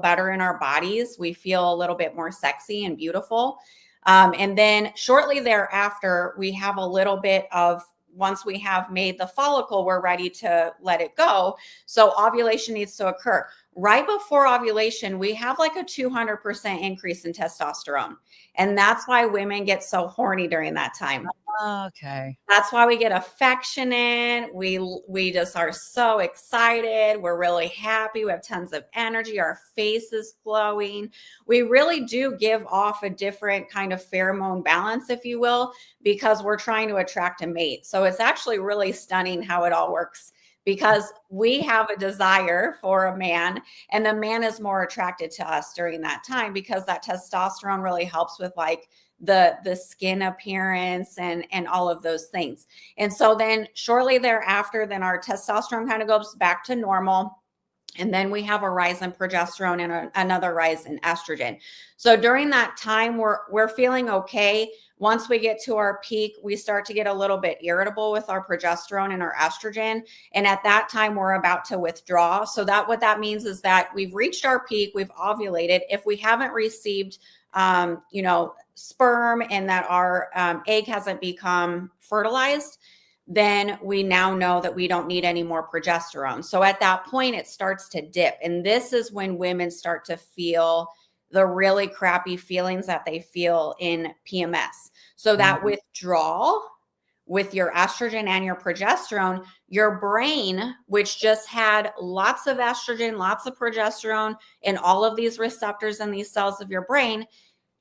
better in our bodies. We feel a little bit more sexy and beautiful. And then shortly thereafter, we have a little bit of, once we have made the follicle, we're ready to let it go. So ovulation needs to occur. Right before ovulation, we have like a 200% increase in testosterone. And that's why women get so horny during that time. Okay. That's why we get affectionate. We just are so excited. We're really happy. We have tons of energy. Our face is glowing. We really do give off a different kind of pheromone balance, if you will, because we're trying to attract a mate. So it's actually really stunning how it all works, because we have a desire for a man, and the man is more attracted to us during that time because that testosterone really helps with like the skin appearance and all of those things. And so then shortly thereafter, then our testosterone kind of goes back to normal. And then we have a rise in progesterone and another rise in estrogen. So during that time, we're feeling okay. Once we get to our peak, we start to get a little bit irritable with our progesterone and our estrogen. And at that time, we're about to withdraw. So what that means is that we've reached our peak, we've ovulated. If we haven't received, sperm and that our egg hasn't become fertilized, then we now know that we don't need any more progesterone. So at that point, it starts to dip. And this is when women start to feel the really crappy feelings that they feel in PMS. So that withdrawal with your estrogen and your progesterone, your brain, which just had lots of estrogen, lots of progesterone, and all of these receptors in these cells of your brain,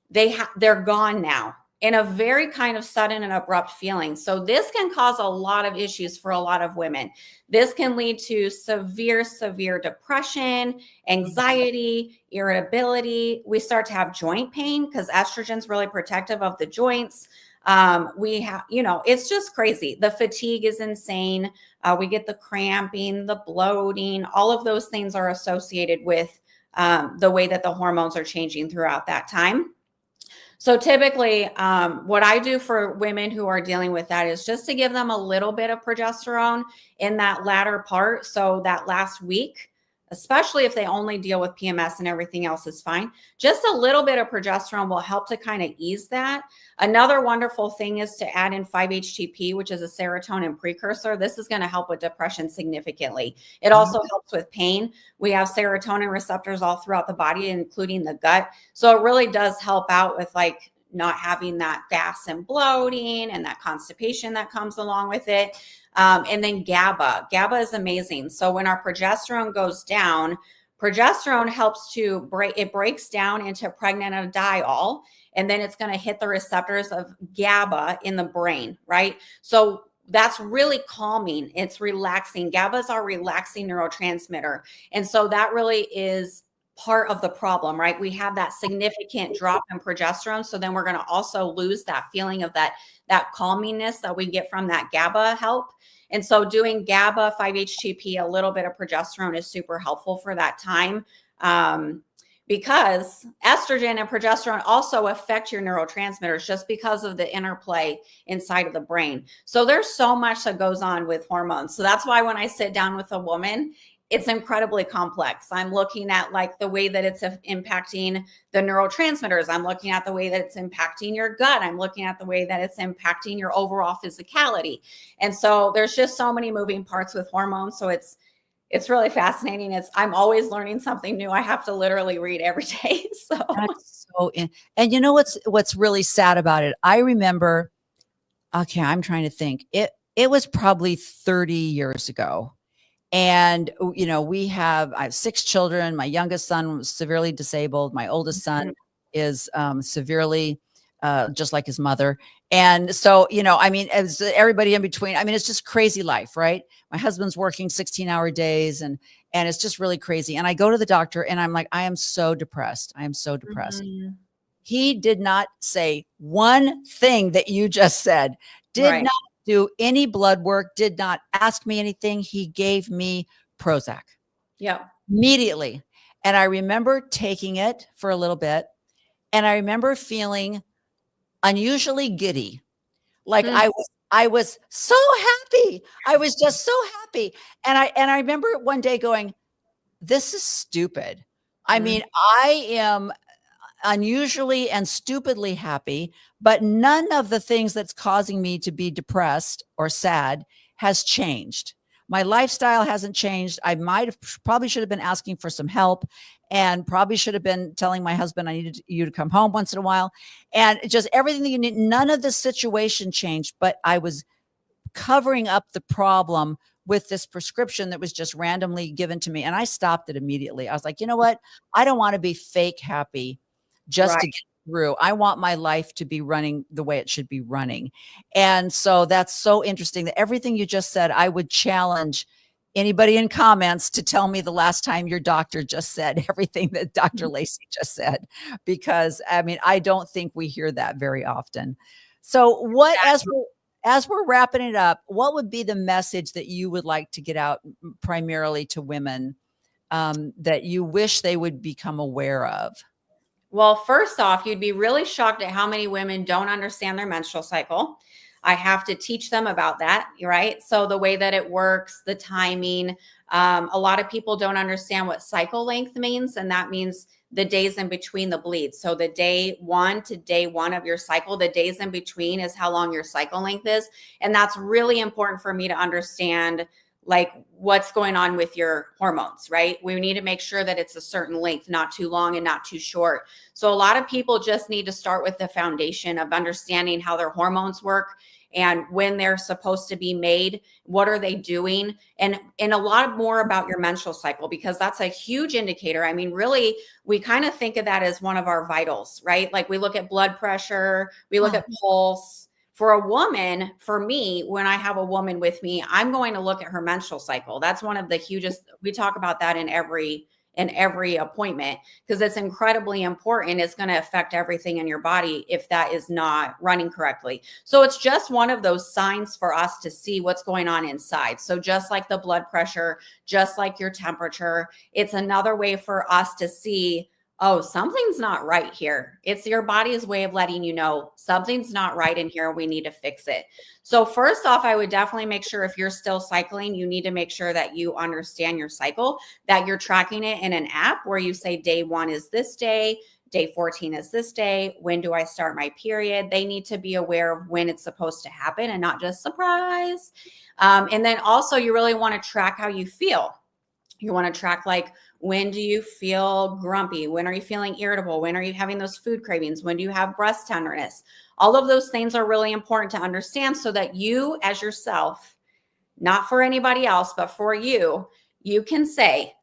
they're gone now in a very kind of sudden and abrupt feeling. So this can cause a lot of issues for a lot of women. This can lead to severe depression, anxiety, irritability. We start to have joint pain because estrogen is really protective of the joints. We have, it's just crazy. The fatigue is insane. We get the cramping, the bloating, all of those things are associated with the way that the hormones are changing throughout that time. So typically, what I do for women who are dealing with that is just to give them a little bit of progesterone in that latter part. So that last week, especially if they only deal with PMS and everything else is fine, just a little bit of progesterone will help to kind of ease that. Another wonderful thing is to add in 5-HTP, which is a serotonin precursor. This is going to help with depression significantly. It also helps with pain. We have serotonin receptors all throughout the body, including the gut. So it really does help out with like not having that gas and bloating and that constipation that comes along with it. And then GABA. GABA is amazing. So when our progesterone goes down, progesterone helps to breaks down into pregnanediol, and then it's going to hit the receptors of GABA in the brain, right? So that's really calming. It's relaxing. GABA is our relaxing neurotransmitter. And so that really is part of the problem, right? We have that significant drop in progesterone. So then we're going to also lose that feeling of that calmingness that we get from that GABA help. And so doing GABA, 5-HTP, a little bit of progesterone is super helpful for that time, because estrogen and progesterone also affect your neurotransmitters just because of the interplay inside of the brain. So there's so much that goes on with hormones. So that's why when I sit down with a woman it's incredibly complex. I'm looking at like the way that it's impacting the neurotransmitters. I'm looking at the way that it's impacting your gut. I'm looking at the way that it's impacting your overall physicality. And so there's just so many moving parts with hormones. So it's really fascinating. I'm always learning something new. I have to literally read every day. So That's and you know what's really sad about it? I remember, okay, I'm trying to think. It was probably 30 years ago. And I have 6 children. My youngest son was severely disabled. My oldest son is severely just like his mother. And so, I mean, as everybody in between, I mean, it's just crazy life, right? My husband's working 16-hour days and it's just really crazy. And I go to the doctor and I'm like, I am so depressed. I am so depressed. He did not say one thing that you just said, did not do any blood work, did not ask me anything. He gave me Prozac. Yeah. Immediately. And I remember taking it for a little bit. And I remember feeling unusually giddy. Like I was so happy. I was just so happy. And I remember one day going, this is stupid. I mean, I am unusually and stupidly happy, but none of the things that's causing me to be depressed or sad has changed. My lifestyle hasn't changed. I probably should have been asking for some help and probably should have been telling my husband I needed you to come home once in a while. And just everything that you need, none of the situation changed, but I was covering up the problem with this prescription that was just randomly given to me. And I stopped it immediately. I was like, you know what? I don't want to be fake happy just to get through. I want my life to be running the way it should be running. And so that's so interesting that everything you just said, I would challenge anybody in comments to tell me the last time your doctor just said everything that Dr. Lacey just said, because I mean, I don't think we hear that very often. So as we're wrapping it up, what would be the message that you would like to get out primarily to women that you wish they would become aware of? Well, first off, you'd be really shocked at how many women don't understand their menstrual cycle. I have to teach them about that, right? So the way that it works, the timing, a lot of people don't understand what cycle length means. And that means the days in between the bleeds. So the day 1 to day 1 of your cycle, the days in between is how long your cycle length is. And that's really important for me to understand, like what's going on with your hormones, right? We need to make sure that it's a certain length, not too long and not too short. So a lot of people just need to start with the foundation of understanding how their hormones work and when they're supposed to be made, what are they doing, and a lot more about your menstrual cycle, because that's a huge indicator. I mean, really, we kind of think of that as one of our vitals, right? Like we look at blood pressure, we look at pulse. For a woman, for me, when I have a woman with me, I'm going to look at her menstrual cycle. That's one of the hugest. We talk about that in every appointment because it's incredibly important. It's going to affect everything in your body if that is not running correctly. So it's just one of those signs for us to see what's going on inside. So just like the blood pressure, just like your temperature, it's another way for us to see, oh, something's not right here. It's your body's way of letting you know something's not right in here. We need to fix it. So first off, I would definitely make sure if you're still cycling, you need to make sure that you understand your cycle, that you're tracking it in an app where you say day 1 is this day, day 14 is this day. When do I start my period? They need to be aware of when it's supposed to happen and not just surprise. And then also you really want to track how you feel. You want to track, like, when do you feel grumpy? When are you feeling irritable? When are you having those food cravings? When do you have breast tenderness? All of those things are really important to understand so that you as yourself, not for anybody else, but for you, you can say,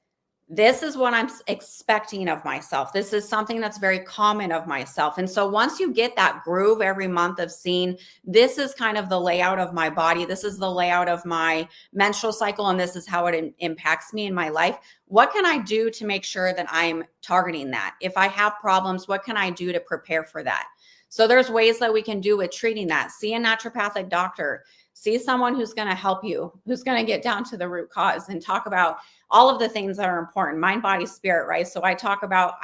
this is what I'm expecting of myself. This is something that's very common of myself. And so once you get that groove every month of seeing, this is kind of the layout of my body, this is the layout of my menstrual cycle, and this is how it impacts me in my life, what can I do to make sure that I'm targeting that? If I have problems, what can I do to prepare for that? So there's ways that we can do with treating that. See a naturopathic doctor. See someone who's going to help you, who's going to get down to the root cause and talk about, all of the things that are important, mind, body, spirit, right? So I talk about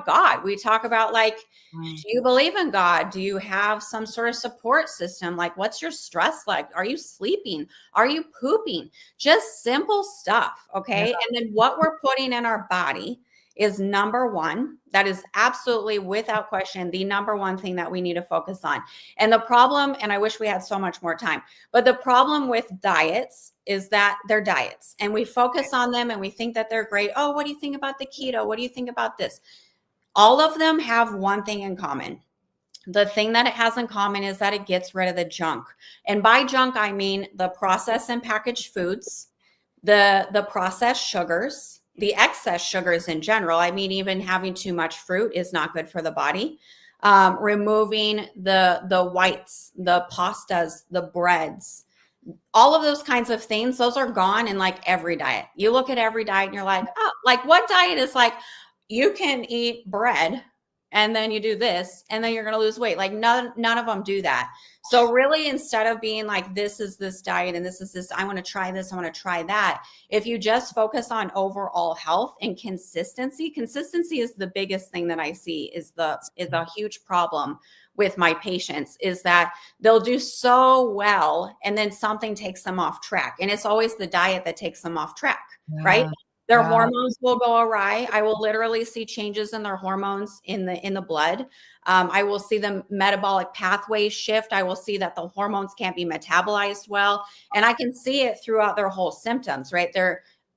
God. We talk about like, do you believe in God? Do you have some sort of support system? Like, what's your stress like? Are you sleeping? Are you pooping? Just simple stuff. Okay. Yeah. And then what we're putting in our body is number one. That is absolutely without question the number one thing that we need to focus on. And the problem, and I wish we had so much more time, but the problem with diets is that they're diets and we focus on them and we think that they're great. Oh, what do you think about the keto? What do you think about this? All of them have one thing in common. The thing that it has in common is that it gets rid of the junk. And by junk, I mean the processed and packaged foods, the processed sugars, the excess sugars in general. I mean, even having too much fruit is not good for the body. Removing the whites, the pastas, the breads, all of those kinds of things, those are gone in like every diet. You look at every diet and you're like, oh, like what diet is like, you can eat bread and then you do this and then you're going to lose weight. Like none of them do that. So really, instead of being like, this is this diet and this is this, I want to try this, I want to try that. If you just focus on overall health and consistency is the biggest thing that I see is a huge problem with my patients, is that they'll do so well and then something takes them off track. And it's always the diet that takes them off track, right? Their hormones will go awry. I will literally see changes in their hormones in the blood. I will see the metabolic pathways shift. I will see that the hormones can't be metabolized well. And I can see it throughout their whole symptoms, right?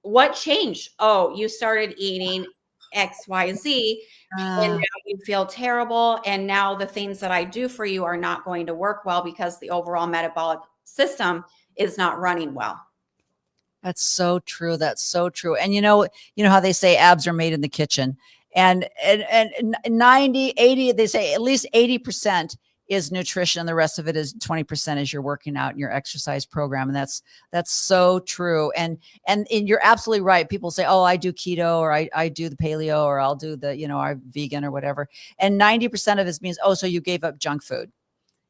What changed? Oh, you started eating XYZ and now you feel terrible. And now the things that I do for you are not going to work well because the overall metabolic system is not running well. That's so true. That's so true. And you know how they say abs are made in the kitchen, and 90, 80, they say at least 80% is nutrition. And the rest of it is 20% is your working out and your exercise program. And that's so true. And you're absolutely right. People say, oh, I do keto, or I do the paleo, or I'll do the, I'm vegan or whatever. And 90% of this means, oh, so you gave up junk food.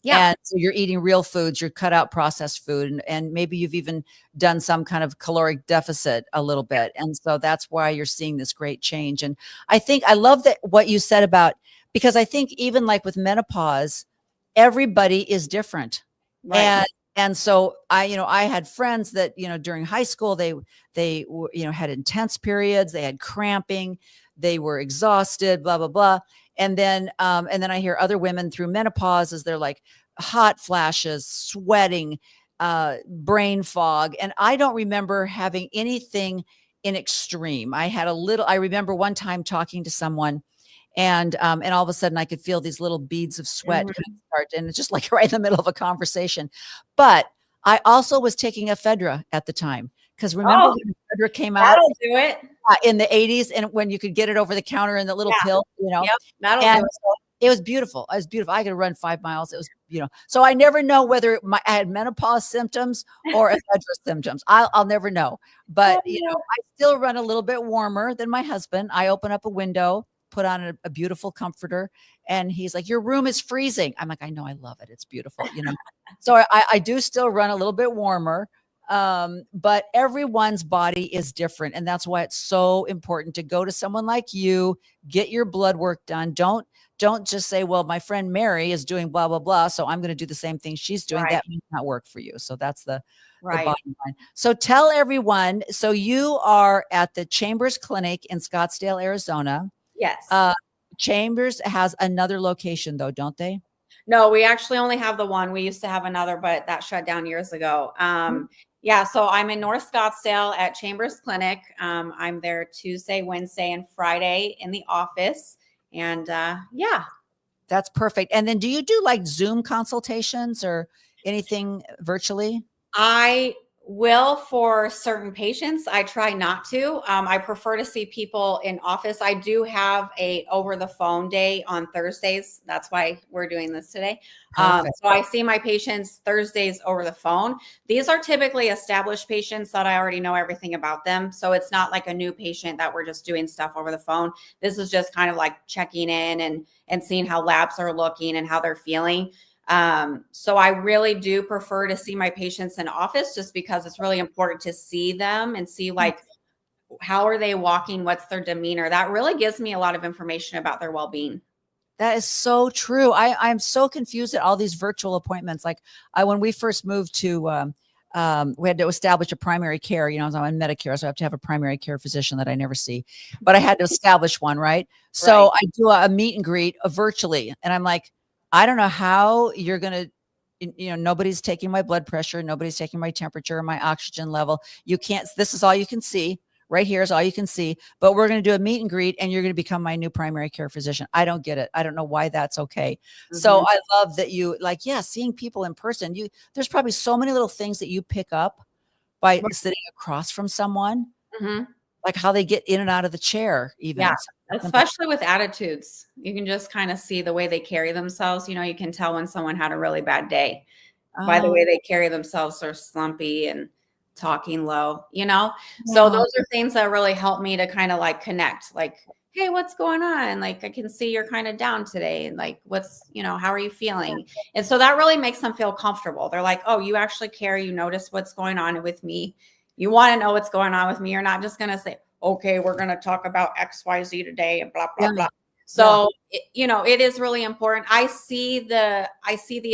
Yeah. And so you're eating real foods, you're cut out processed food, and maybe you've even done some kind of caloric deficit a little bit. And so that's why you're seeing this great change. And I love that what you said about, because I think even like with menopause, everybody is different. Right. And so I had friends that, during high school, they had intense periods, they had cramping, they were exhausted, blah, blah, blah. And then I hear other women through menopause as they're like hot flashes, sweating, brain fog. And I don't remember having anything in extreme. I remember one time talking to someone and all of a sudden I could feel these little beads of sweat kind of start, and it's just like right in the middle of a conversation. But I also was taking ephedra at the time. Because remember when ephedra came out? That'll do it. In the 80s, and when you could get it over the counter in the little pill, Yep, that'll do it. It was beautiful. It was beautiful. I could run 5 miles. It was, so I never know whether I had menopause symptoms or ephedra symptoms. I'll never know. But, I still run a little bit warmer than my husband. I open up a window, put on a beautiful comforter, and he's like, your room is freezing. I'm like, I know, I love it. It's beautiful. So I do still run a little bit warmer. But everyone's body is different. And that's why it's so important to go to someone like you, get your blood work done. Don't just say, well, my friend Mary is doing blah, blah, blah, so I'm going to do the same thing she's doing. Right. That may not work for you. So that's the bottom line. So tell everyone, so you are at the Chambers Clinic in Scottsdale, Arizona. Yes. Chambers has another location though, don't they? No, we actually only have the one. We used to have another, but that shut down years ago. Yeah, so I'm in North Scottsdale at Chambers Clinic. I'm there Tuesday, Wednesday, and Friday in the office. And yeah. That's perfect. And then do you do like Zoom consultations or anything virtually? I will for certain patients. I try not to. I prefer to see people in office. I do have a over the phone day on Thursdays. That's why we're doing this today. So I see my patients Thursdays over the phone. These are typically established patients that I already know everything about them. So it's not like a new patient that we're just doing stuff over the phone. This is just kind of like checking in and seeing how labs are looking and how they're feeling. So I really do prefer to see my patients in office just because it's really important to see them and see like how are they walking? What's their demeanor? That really gives me a lot of information about their well-being. That is so true. I'm so confused at all these virtual appointments. Like when we first moved to, we had to establish a primary care, you know, I'm on Medicare, so I have to have a primary care physician that I never see, but I had to establish one, right? So I do a meet and greet virtually. And I'm like, I don't know how you're going to, you know, nobody's taking my blood pressure. Nobody's taking my temperature, my oxygen level. You can't, this is all you can see. Right here is all you can see, but we're going to do a meet and greet and you're going to become my new primary care physician. I don't get it. I don't know why that's okay. So I love that you like, yeah, seeing people in person, there's probably so many little things that you pick up by sitting across from someone, like how they get in and out of the chair, even. Yeah, especially with attitudes. You can just kind of see the way they carry themselves. You know, you can tell when someone had a really bad day by the way they carry themselves. They're slumpy and talking low, you know? So those are things that really help me to kind of like connect, like, hey, what's going on? Like, I can see you're kind of down today. And like, how are you feeling? And so that really makes them feel comfortable. They're like, oh, you actually care. You notice what's going on with me. You want to know what's going on with me. You're not just going to say, okay, we're going to talk about XYZ today and blah, blah, blah. So, it is really important. I see the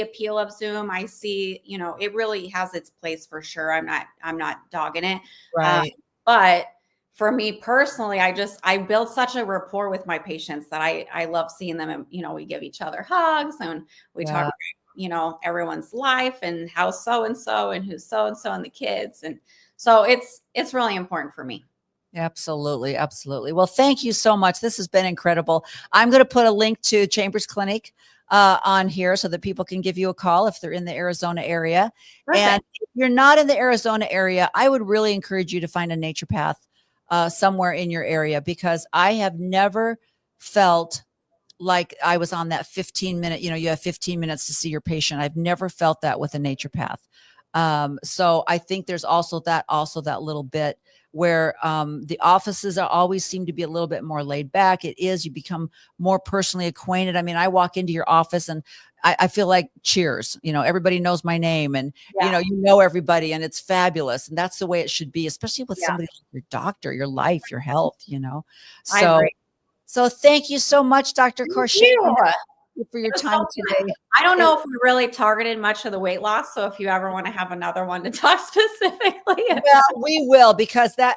appeal of Zoom. I see, it really has its place for sure. I'm not dogging it. Right. But for me personally, I build such a rapport with my patients that I love seeing them. And, we give each other hugs and we talk about, everyone's life and how so-and-so and who's so-and-so and the kids. And so it's really important for me. Absolutely. Absolutely. Well, thank you so much. This has been incredible. I'm going to put a link to Chambers Clinic on here so that people can give you a call if they're in the Arizona area. Perfect. And if you're not in the Arizona area, I would really encourage you to find a naturopath somewhere in your area, because I have never felt like I was on that 15-minute, you have 15 minutes to see your patient. I've never felt that with a naturopath. So I think there's also that little bit where the offices always seem to be a little bit more laid back. You become more personally acquainted. I mean, I walk into your office and I feel like cheers, everybody knows my name and, you know everybody, and it's fabulous. And that's the way it should be, especially with somebody like your doctor, your life, your health, So thank you so much, Dr. Courchaine, for your time today. I don't know if we really targeted much of the weight loss. So if you ever want to have another one to talk specifically. Well, we will, because that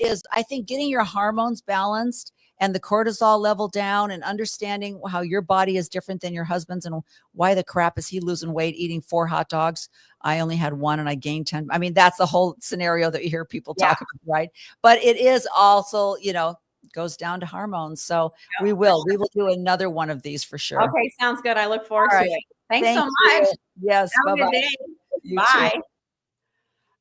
is, I think, getting your hormones balanced and the cortisol level down and understanding how your body is different than your husband's and why the crap is he losing weight eating 4 hot dogs. I only had 1 and I gained 10. I mean, that's the whole scenario that you hear people talk about, right? But it is also, goes down to hormones. So we will do another one of these for sure. Okay. Sounds good. I look forward to it. Thanks so much. Yes. Have a good day. Bye. Too.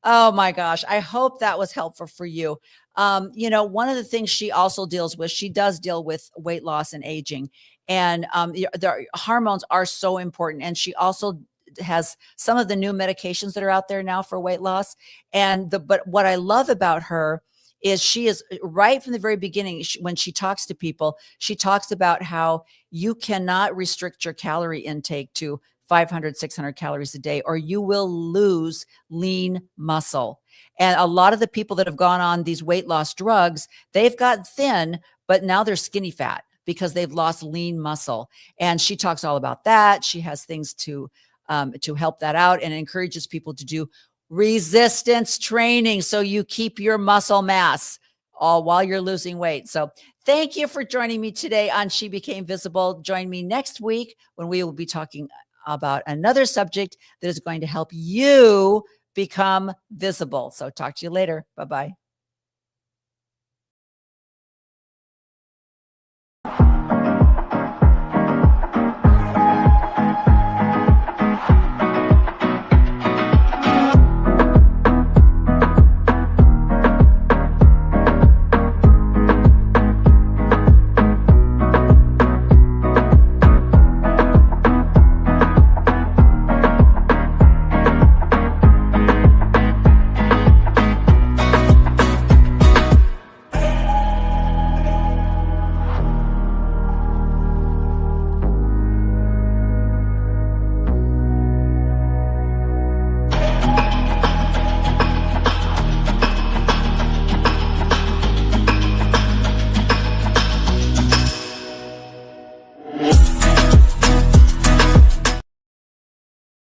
Oh my gosh. I hope that was helpful for you. One of the things she also does deal with weight loss and aging, and the hormones are so important. And she also has some of the new medications that are out there now for weight loss. But what I love about her is she is right from the very beginning. When she talks to people, she talks about how you cannot restrict your calorie intake to 500, 600 calories a day, or you will lose lean muscle. And a lot of the people that have gone on these weight loss drugs, they've got thin, but now they're skinny fat because they've lost lean muscle. And she talks all about that. She has things to help that out and encourages people to do resistance training so you keep your muscle mass all while you're losing weight. So thank you for joining me today on She Became Visible. Join me next week when we will be talking about another subject that is going to help you become visible. So talk to you later. Bye-bye.